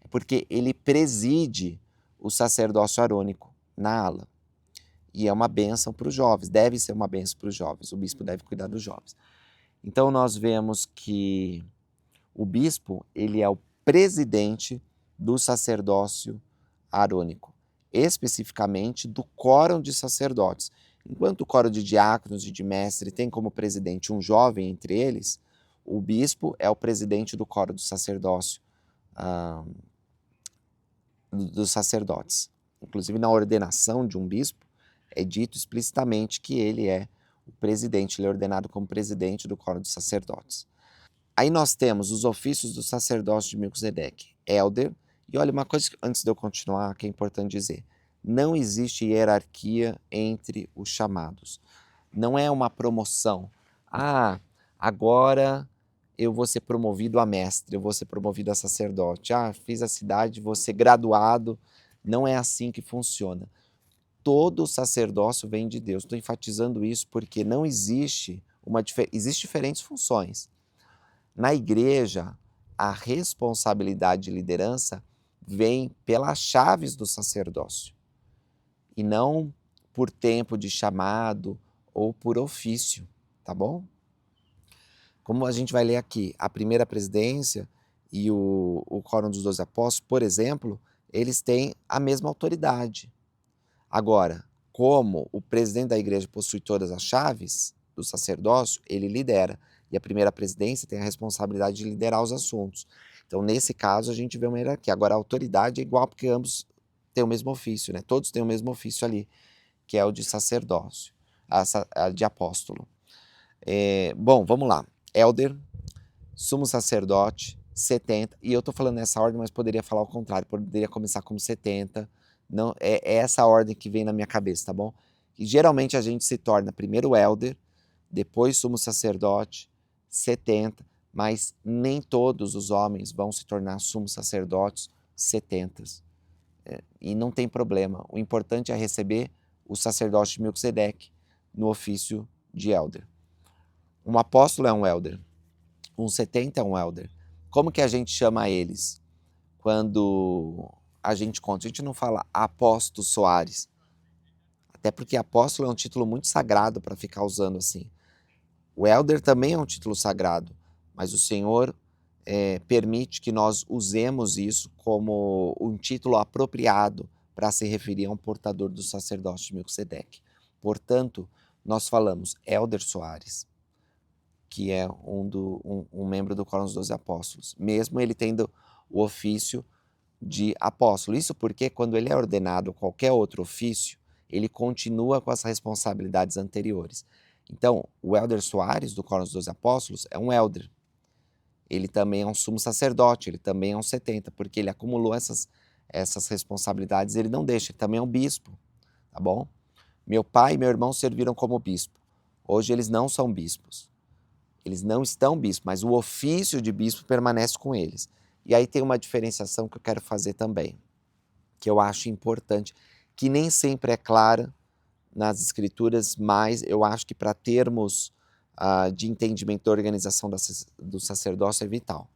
é porque ele preside o sacerdócio arônico na ala. E é uma bênção para os jovens, deve ser uma bênção para os jovens, o bispo deve cuidar dos jovens. Então nós vemos que o bispo, ele é o presidente do sacerdócio arônico, especificamente do quórum de sacerdotes. Enquanto o quórum de diáconos e de mestre tem como presidente um jovem entre eles, o bispo é o presidente do quórum do sacerdócio, dos sacerdotes. Inclusive, na ordenação de um bispo, é dito explicitamente que ele é o presidente, ele é ordenado como presidente do quórum dos sacerdotes. Aí nós temos os ofícios do sacerdócio de Melquisedeque, Elder, e olha uma coisa antes de eu continuar que é importante dizer, não existe hierarquia entre os chamados, não é uma promoção, agora eu vou ser promovido a mestre, eu vou ser promovido a sacerdote, fiz a cidade, vou ser graduado, não é assim que funciona. Todo o sacerdócio vem de Deus, estou enfatizando isso porque não existe existem diferentes funções. Na igreja, a responsabilidade de liderança vem pelas chaves do sacerdócio e não por tempo de chamado ou por ofício, tá bom? Como a gente vai ler aqui, a primeira presidência e o Quórum dos 12 Apóstolos, por exemplo, eles têm a mesma autoridade. Agora, como o presidente da igreja possui todas as chaves do sacerdócio, ele lidera. E a primeira presidência tem a responsabilidade de liderar os assuntos. Então, nesse caso, a gente vê uma hierarquia. Agora, a autoridade é igual porque ambos têm o mesmo ofício, né? Todos têm o mesmo ofício ali, que é o de sacerdócio, a de apóstolo. Bom, vamos lá. Elder, sumo sacerdote, 70. E eu estou falando nessa ordem, mas poderia falar ao contrário. Poderia começar como 70. Não, é essa ordem que vem na minha cabeça, tá bom? E geralmente a gente se torna primeiro elder, depois sumo sacerdote, 70, mas nem todos os homens vão se tornar sumos sacerdotes 70. E não tem problema. O importante é receber o sacerdote de Melquisedeque no ofício de elder. Um apóstolo é um elder. Um 70 é um elder. Como que a gente chama eles? Quando a gente conta, a gente não fala apóstolo Soares, até porque apóstolo é um título muito sagrado para ficar usando assim. O elder também é um título sagrado, mas o Senhor permite que nós usemos isso como um título apropriado para se referir a um portador do sacerdócio de Melquisedeque. Portanto, nós falamos Elder Soares, que é um membro do Quórum dos 12 Apóstolos, mesmo ele tendo o ofício de apóstolo. Isso porque quando ele é ordenado a qualquer outro ofício, ele continua com as responsabilidades anteriores. Então, o Elder Soares, do Quórum dos 12 Apóstolos, é um elder. Ele também é um sumo sacerdote, ele também é um 70, porque ele acumulou essas responsabilidades, ele não deixa, ele também é um bispo, tá bom? Meu pai e meu irmão serviram como bispo. Hoje eles não são bispos. Eles não estão bispos, mas o ofício de bispo permanece com eles. E aí tem uma diferenciação que eu quero fazer também, que eu acho importante, que nem sempre é clara nas escrituras, mas eu acho que para termos de entendimento da organização do sacerdócio é vital.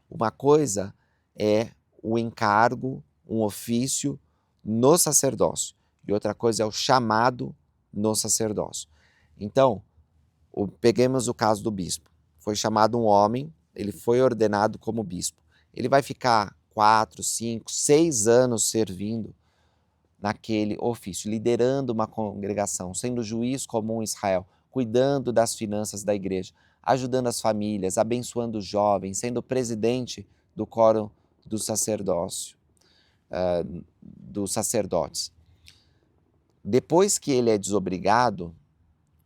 Uma coisa é o encargo, um ofício no sacerdócio, e outra coisa é o chamado no sacerdócio. Então, peguemos o caso do bispo. Foi chamado um homem, ele foi ordenado como bispo. Ele vai ficar 4, 5, 6 anos servindo naquele ofício, liderando uma congregação, sendo juiz comum em Israel, cuidando das finanças da igreja, ajudando as famílias, abençoando os jovens, sendo presidente do quórum do sacerdócio, dos sacerdotes. Depois que ele é desobrigado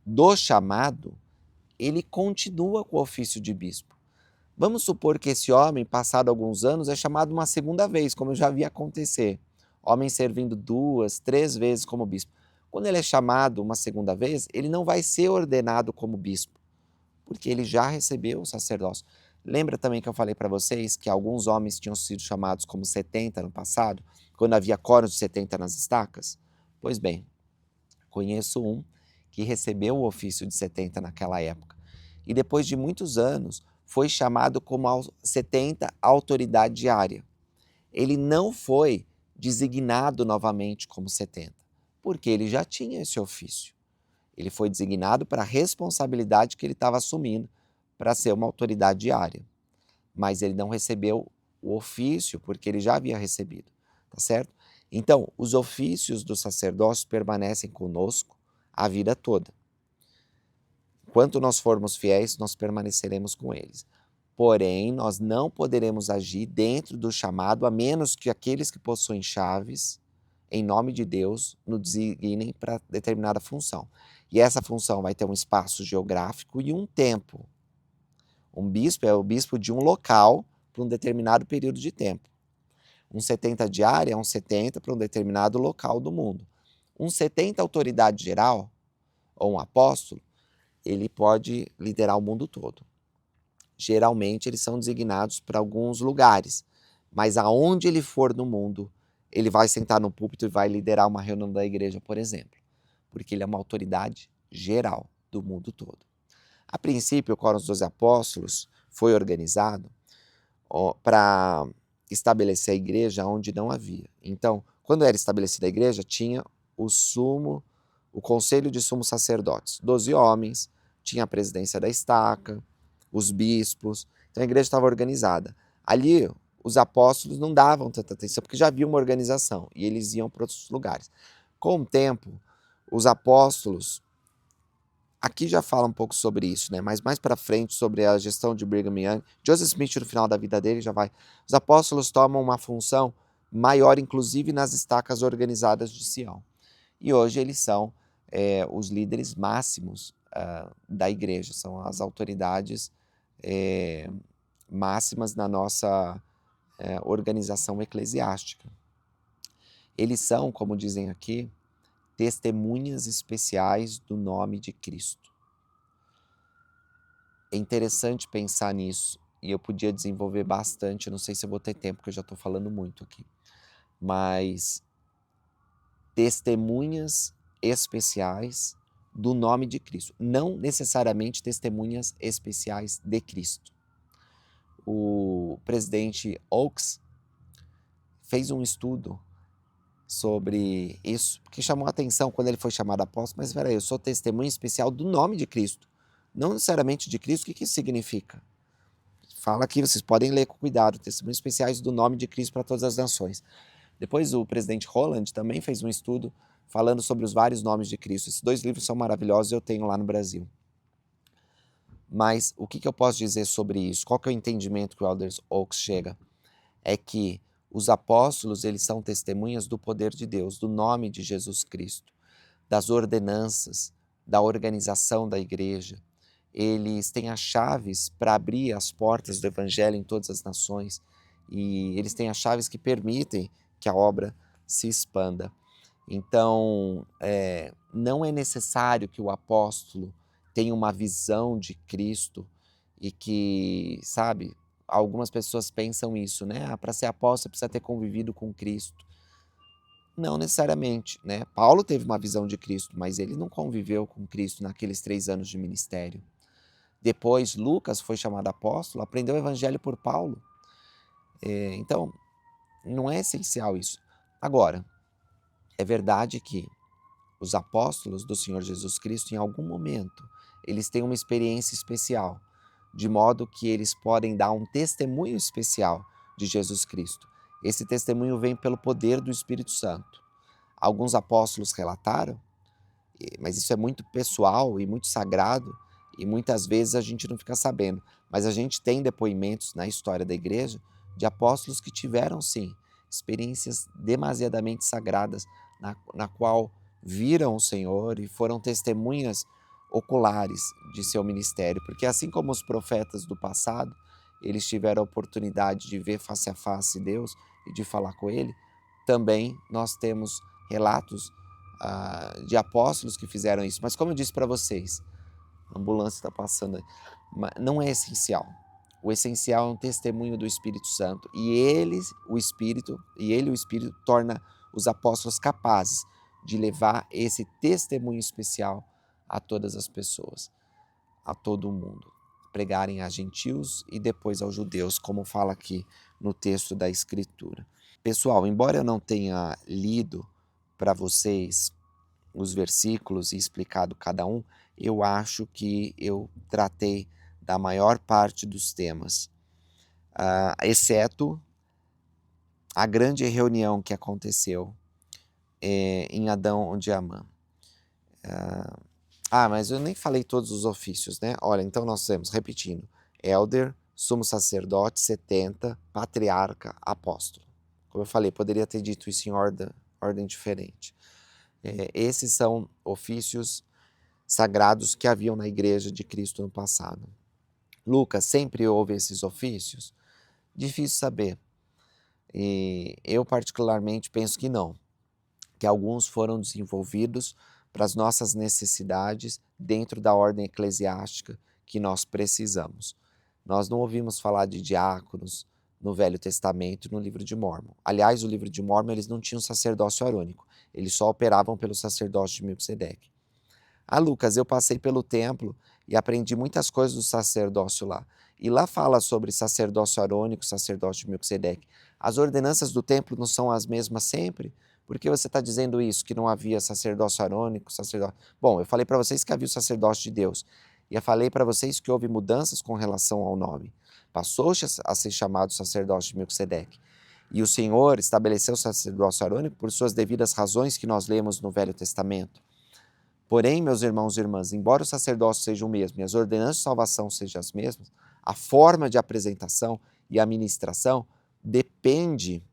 do chamado, ele continua com o ofício de bispo. Vamos supor que esse homem, passado alguns anos, é chamado uma segunda vez, como eu já vi acontecer. Homem servindo 2, 3 vezes como bispo. Quando ele é chamado uma segunda vez, ele não vai ser ordenado como bispo, porque ele já recebeu o sacerdócio. Lembra também que eu falei para vocês que alguns homens tinham sido chamados como 70 no passado, quando havia quórum de 70 nas estacas? Pois bem, conheço um que recebeu o ofício de 70 naquela época. E depois de muitos anos, foi chamado como 70 autoridade diária. Ele não foi designado novamente como 70, porque ele já tinha esse ofício. Ele foi designado para a responsabilidade que ele estava assumindo para ser uma autoridade diária. Mas ele não recebeu o ofício porque ele já havia recebido, tá certo? Então, os ofícios do sacerdócio permanecem conosco a vida toda. Enquanto nós formos fiéis, nós permaneceremos com eles. Porém, nós não poderemos agir dentro do chamado, a menos que aqueles que possuem chaves, em nome de Deus, nos designem para determinada função. E essa função vai ter um espaço geográfico e um tempo Um bispo é o bispo de um local para um determinado período de tempo. Um 70 diário é um 70 para um determinado local do mundo. Um 70 autoridade geral, ou um apóstolo, ele pode liderar o mundo todo. Geralmente eles são designados para alguns lugares, mas aonde ele for no mundo, ele vai sentar no púlpito e vai liderar uma reunião da igreja, por exemplo, porque ele é uma autoridade geral do mundo todo. A princípio, o Quórum dos 12 Apóstolos foi organizado para estabelecer a igreja onde não havia. Então, quando era estabelecida a igreja, tinha o conselho de sumos sacerdotes, 12 homens, tinha a presidência da estaca, os bispos, então a igreja estava organizada. Ali, os apóstolos não davam tanta atenção, porque já havia uma organização, e eles iam para outros lugares. Com o tempo, os apóstolos, aqui já fala um pouco sobre isso, né? Mas mais para frente, sobre a gestão de Brigham Young, Joseph Smith, no final da vida dele, já vai. Os apóstolos tomam uma função maior, inclusive nas estacas organizadas de Sião. E hoje eles são os líderes máximos da igreja, são as autoridades máximas na nossa organização eclesiástica. Eles são, como dizem aqui, testemunhas especiais do nome de Cristo. É interessante pensar nisso, e eu podia desenvolver bastante, não sei se eu vou ter tempo, porque eu já estou falando muito aqui, mas testemunhas especiais do nome de Cristo, não necessariamente testemunhas especiais de Cristo. O presidente Oaks fez um estudo sobre isso, que chamou a atenção quando ele foi chamado apóstolo, mas espera aí, eu sou testemunha especial do nome de Cristo, não necessariamente de Cristo. O que isso significa? Fala aqui, vocês podem ler com cuidado, testemunhos especiais do nome de Cristo para todas as nações. Depois o presidente Holland também fez um estudo falando sobre os vários nomes de Cristo. Esses 2 livros são maravilhosos, eu tenho lá no Brasil. Mas o que eu posso dizer sobre isso? Qual que é o entendimento que o Elder Oaks chega? É que os apóstolos, eles são testemunhas do poder de Deus, do nome de Jesus Cristo, das ordenanças, da organização da igreja. Eles têm as chaves para abrir as portas do evangelho em todas as nações, e eles têm as chaves que permitem que a obra se expanda. Então, não é necessário que o apóstolo tenha uma visão de Cristo e que, sabe, algumas pessoas pensam isso, né? Para ser apóstolo precisa ter convivido com Cristo. Não necessariamente, né? Paulo teve uma visão de Cristo, mas ele não conviveu com Cristo naqueles 3 anos de ministério. Depois, Lucas foi chamado apóstolo, aprendeu o evangelho por Paulo. Então, não é essencial isso. Agora, é verdade que os apóstolos do Senhor Jesus Cristo, em algum momento, eles têm uma experiência especial, de modo que eles podem dar um testemunho especial de Jesus Cristo. Esse testemunho vem pelo poder do Espírito Santo. Alguns apóstolos relataram, mas isso é muito pessoal e muito sagrado, e muitas vezes a gente não fica sabendo. Mas a gente tem depoimentos na história da igreja de apóstolos que tiveram, sim, experiências demasiadamente sagradas, na qual viram o Senhor e foram testemunhas oculares de seu ministério. Porque assim como os profetas do passado, eles tiveram a oportunidade de ver face a face Deus e de falar com Ele, também nós temos relatos de apóstolos que fizeram isso. Mas como eu disse para vocês, a ambulância está passando aí, não é essencial. O essencial é um testemunho do Espírito Santo, e o Espírito torna os apóstolos capazes de levar esse testemunho especial a todas as pessoas, a todo o mundo, pregarem a gentios e depois aos judeus, como fala aqui no texto da Escritura. Pessoal, embora eu não tenha lido para vocês os versículos e explicado cada um, eu acho que eu tratei da maior parte dos temas, exceto a grande reunião que aconteceu em Adão de Amã. Mas eu nem falei todos os ofícios, né? Olha, então nós temos, repetindo, Elder, Sumo Sacerdote, 70, Patriarca, Apóstolo. Como eu falei, poderia ter dito isso em ordem diferente. Esses são ofícios sagrados que haviam na Igreja de Cristo no passado. Lucas sempre houve esses ofícios? Difícil saber. E eu particularmente penso que não, que alguns foram desenvolvidos para as nossas necessidades dentro da ordem eclesiástica que nós precisamos. Nós não ouvimos falar de diáconos no Velho Testamento e no livro de Mórmon. Aliás, o livro de Mórmon eles não tinham sacerdócio arônico, eles só operavam pelo sacerdócio de Melquisedeque. Ah, Lucas, eu passei pelo templo e aprendi muitas coisas do sacerdócio lá. E lá fala sobre sacerdócio arônico, sacerdócio de Melquisedeque. As ordenanças do templo não são as mesmas sempre? Por que você está dizendo isso, que não havia sacerdócio arônico, sacerdócio... Bom, eu falei para vocês que havia o sacerdócio de Deus. E eu falei para vocês que houve mudanças com relação ao nome. Passou-se a ser chamado sacerdócio de Melquisedeque. E o Senhor estabeleceu o sacerdócio arônico por suas devidas razões que nós lemos no Velho Testamento. Porém, meus irmãos e irmãs, embora o sacerdócio seja o mesmo e as ordenanças de salvação sejam as mesmas, a forma de apresentação e administração depende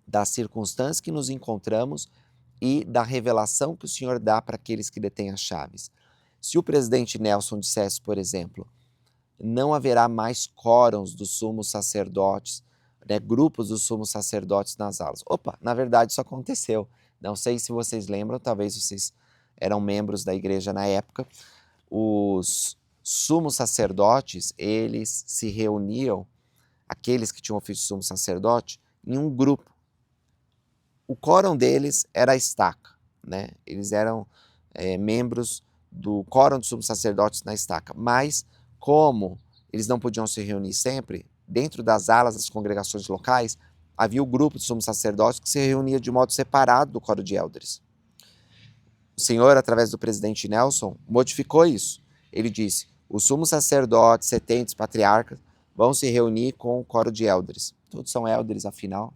das circunstâncias que nos encontramos e da revelação que o Senhor dá para aqueles que detêm as chaves. Se o presidente Nelson dissesse, por exemplo, não haverá mais quórums dos sumos sacerdotes, grupos dos sumos sacerdotes nas alas. Opa, na verdade isso aconteceu. Não sei se vocês lembram, talvez vocês eram membros da igreja na época. Os sumos sacerdotes, eles se reuniam, aqueles que tinham ofício de sumo sacerdote, em um grupo. O quórum deles era a estaca, né? Eles eram membros do quórum dos sumos sacerdotes na estaca, mas como eles não podiam se reunir sempre, dentro das alas das congregações locais, havia o grupo de sumos sacerdotes que se reunia de modo separado do quórum de elders. O Senhor, através do presidente Nelson, modificou isso. Ele disse, os sumos sacerdotes, setentes, patriarcas, vão se reunir com o quórum de elders. Todos são elders, afinal.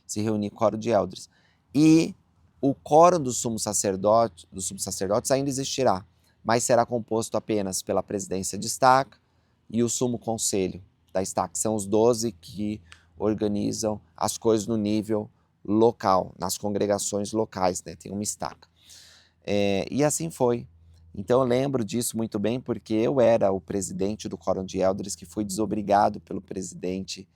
Se reunir com o quórum de elders. E o quórum dos sumos sacerdotes ainda existirá, mas será composto apenas pela presidência de estaca e o sumo conselho da estaca. São os 12 que organizam as coisas no nível local, nas congregações locais, né? Tem uma estaca. E assim foi. Então eu lembro disso muito bem porque eu era o presidente do quórum de elders que foi desobrigado pelo presidente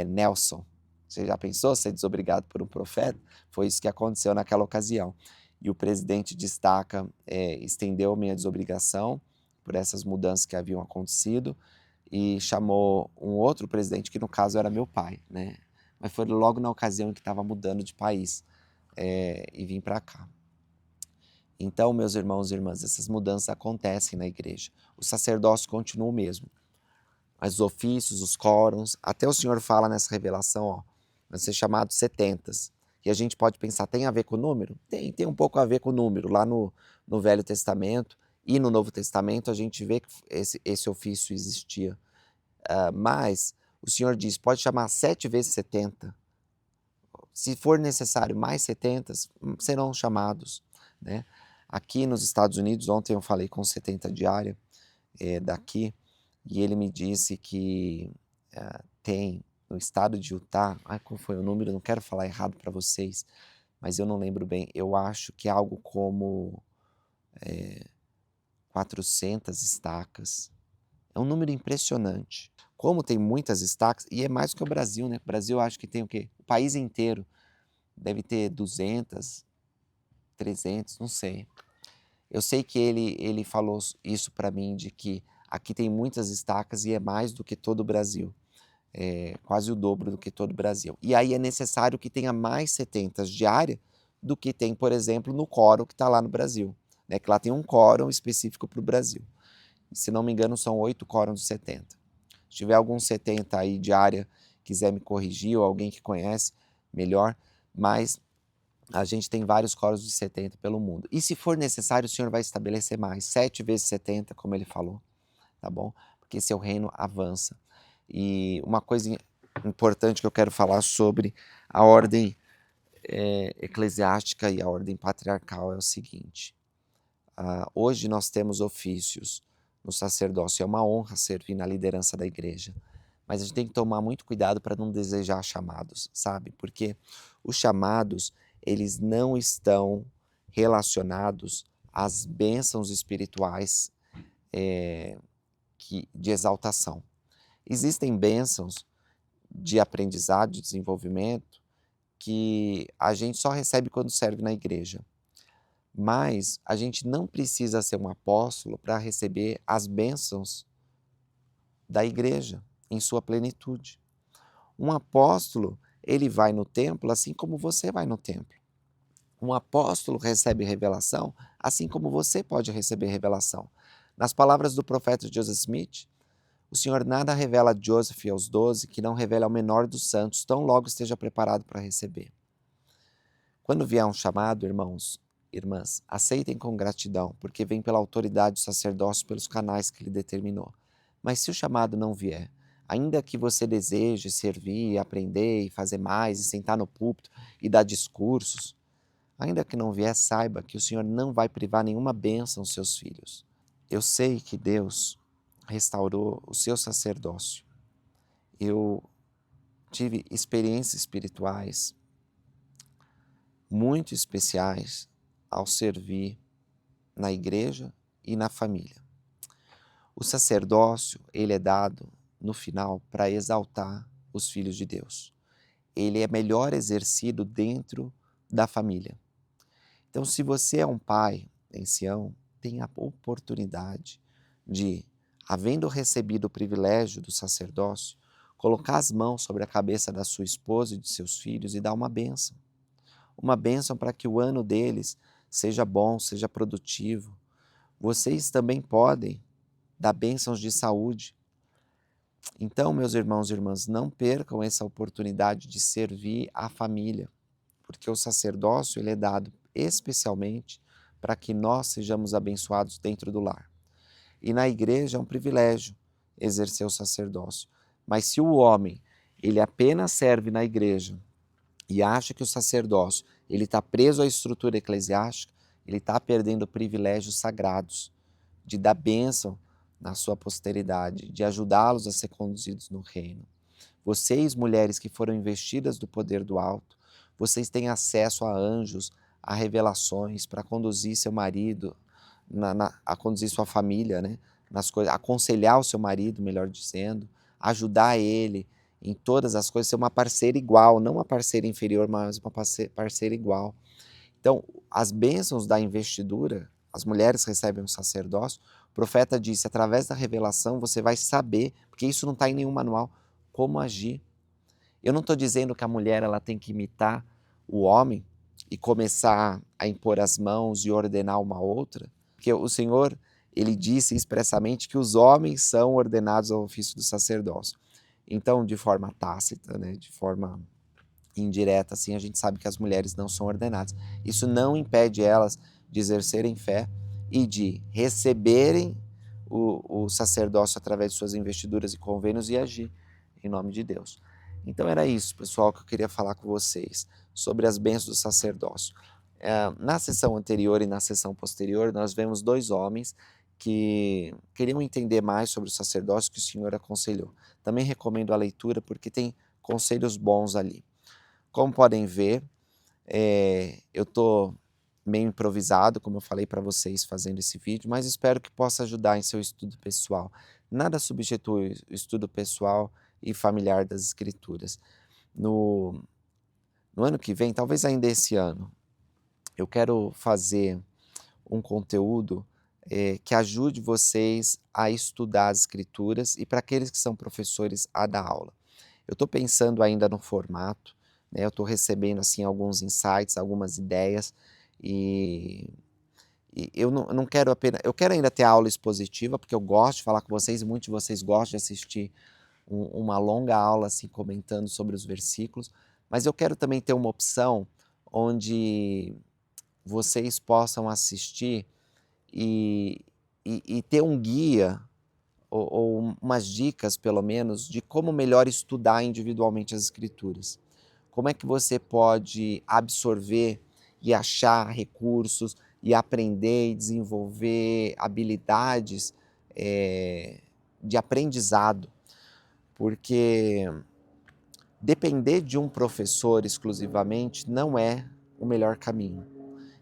Nelson. Você já pensou ser desobrigado por um profeta? Foi isso que aconteceu naquela ocasião. E o presidente de estaca estendeu minha desobrigação por essas mudanças que haviam acontecido e chamou um outro presidente, que no caso era meu pai, né? Mas foi logo na ocasião em que estava mudando de país e vim para cá. Então, meus irmãos e irmãs, essas mudanças acontecem na igreja. O sacerdócio continua o mesmo. Mas os ofícios, os quórums, até o Senhor fala nessa revelação, ó, vai ser chamado setentas. E a gente pode pensar, tem a ver com o número? Tem um pouco a ver com o número. Lá no Velho Testamento e no Novo Testamento a gente vê que esse ofício existia. Mas o Senhor diz, pode chamar 7 vezes 70. Se for necessário mais 70, serão chamados, né? Aqui nos Estados Unidos, ontem eu falei com o 70 diária daqui, e ele me disse que tem no estado de Utah, qual foi o número? Não quero falar errado para vocês, mas eu não lembro bem. Eu acho que é algo como 400 estacas. É um número impressionante. Como tem muitas estacas, e é mais que o Brasil, né? O Brasil eu acho que tem o quê? O país inteiro deve ter 200, 300, não sei. Eu sei que ele falou isso para mim, de que aqui tem muitas estacas e é mais do que todo o Brasil. Quase o dobro do que todo o Brasil. E aí é necessário que tenha mais 70 de área do que tem, por exemplo, no quórum que está lá no Brasil. Né? Que lá tem um quórum específico para o Brasil. Se não me engano, são 8 quórums de 70. Se tiver algum 70 aí de área, quiser me corrigir, ou alguém que conhece, melhor. Mas a gente tem vários quórums de 70 pelo mundo. E se for necessário, o Senhor vai estabelecer mais, 7 vezes 70, como ele falou, tá bom? Porque seu reino avança. E uma coisa importante que eu quero falar sobre a ordem eclesiástica e a ordem patriarcal é o seguinte. Hoje nós temos ofícios no sacerdócio, é uma honra servir na liderança da igreja. Mas a gente tem que tomar muito cuidado para não desejar chamados, sabe? Porque os chamados, eles não estão relacionados às bênçãos espirituais de exaltação. Existem bênçãos de aprendizado, de desenvolvimento, que a gente só recebe quando serve na igreja. Mas a gente não precisa ser um apóstolo para receber as bênçãos da igreja em sua plenitude. Um apóstolo, ele vai no templo assim como você vai no templo. Um apóstolo recebe revelação assim como você pode receber revelação. Nas palavras do profeta Joseph Smith, o Senhor nada revela a Joseph e aos 12 que não revele ao menor dos santos, tão logo esteja preparado para receber. Quando vier um chamado, irmãos, irmãs, aceitem com gratidão, porque vem pela autoridade do sacerdócio pelos canais que ele determinou. Mas se o chamado não vier, ainda que você deseje servir, aprender e fazer mais, e sentar no púlpito e dar discursos, ainda que não vier, saiba que o Senhor não vai privar nenhuma bênção aos seus filhos. Eu sei que Deus restaurou o seu sacerdócio. Eu tive experiências espirituais muito especiais ao servir na igreja e na família. O sacerdócio, ele é dado no final para exaltar os filhos de Deus. Ele é melhor exercido dentro da família. Então, se você é um pai em Sião, tem a oportunidade de, havendo recebido o privilégio do sacerdócio, colocar as mãos sobre a cabeça da sua esposa e de seus filhos e dar uma bênção. Uma bênção para que o ano deles seja bom, seja produtivo. Vocês também podem dar bênçãos de saúde. Então, meus irmãos e irmãs, não percam essa oportunidade de servir a família, porque o sacerdócio ele é dado especialmente para que nós sejamos abençoados dentro do lar. E na igreja é um privilégio exercer o sacerdócio. Mas se o homem ele apenas serve na igreja e acha que o sacerdócio ele está preso à estrutura eclesiástica, ele está perdendo privilégios sagrados de dar bênção na sua posteridade, de ajudá-los a ser conduzidos no reino. Vocês, mulheres que foram investidas do poder do alto, vocês têm acesso a anjos, a revelações para conduzir seu marido, a conduzir sua família, né, nas coisas, aconselhar o seu marido, melhor dizendo, ajudar ele em todas as coisas, ser uma parceira igual, não uma parceira inferior, mas uma parceira igual. Então, as bênçãos da investidura, as mulheres recebem um sacerdócio, o profeta disse, através da revelação você vai saber, porque isso não está em nenhum manual, como agir. Eu não estou dizendo que a mulher ela tem que imitar o homem e começar a impor as mãos e ordenar uma outra, porque o Senhor, ele disse expressamente que os homens são ordenados ao ofício do sacerdócio. Então, de forma tácita, né, de forma indireta, assim, a gente sabe que as mulheres não são ordenadas. Isso não impede elas de exercerem fé e de receberem o sacerdócio através de suas investiduras e convênios e agir em nome de Deus. Então era isso, pessoal, que eu queria falar com vocês sobre as bênçãos do sacerdócio. Na sessão anterior e na sessão posterior, nós vemos dois homens que queriam entender mais sobre o sacerdócio que o Senhor aconselhou. Também recomendo a leitura porque tem conselhos bons ali. Como podem ver, eu estou meio improvisado, como eu falei para vocês fazendo esse vídeo, mas espero que possa ajudar em seu estudo pessoal. Nada substitui o estudo pessoal e familiar das Escrituras. No ano que vem, talvez ainda esse ano, eu quero fazer um conteúdo que ajude vocês a estudar as Escrituras e para aqueles que são professores a dar aula. Eu estou pensando ainda no formato, né, eu estou recebendo assim, alguns insights, algumas ideias, e eu não quero apenas... Eu quero ainda ter aula expositiva, porque eu gosto de falar com vocês e muitos de vocês gostam de assistir uma longa aula assim, comentando sobre os versículos, mas eu quero também ter uma opção onde vocês possam assistir e ter um guia ou umas dicas, pelo menos, de como melhor estudar individualmente as Escrituras. Como é que você pode absorver e achar recursos e aprender e desenvolver habilidades de aprendizado, porque depender de um professor exclusivamente não é o melhor caminho.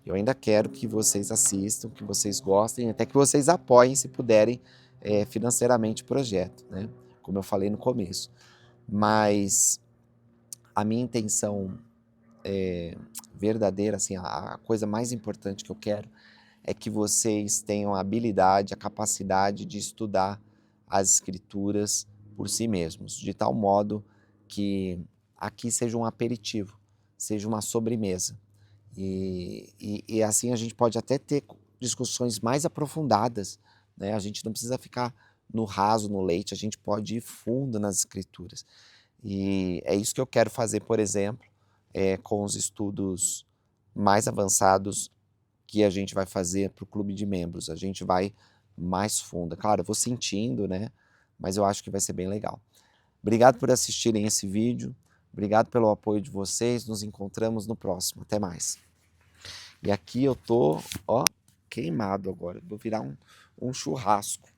Eu ainda quero que vocês assistam, que vocês gostem, até que vocês apoiem se puderem financeiramente o projeto, né, como eu falei no começo. Mas a minha intenção verdadeira, assim, a coisa mais importante que eu quero é que vocês tenham a habilidade, a capacidade de estudar as escrituras por si mesmos, de tal modo que aqui seja um aperitivo, seja uma sobremesa. E assim a gente pode até ter discussões mais aprofundadas, né, a gente não precisa ficar no raso, no leite, a gente pode ir fundo nas escrituras. E é isso que eu quero fazer, por exemplo, com os estudos mais avançados que a gente vai fazer para o clube de membros, a gente vai mais fundo. Claro, eu vou sentindo, né, mas eu acho que vai ser bem legal. Obrigado por assistirem esse vídeo, obrigado pelo apoio de vocês, nos encontramos no próximo, até mais. E aqui eu tô, ó, queimado agora, vou virar um churrasco.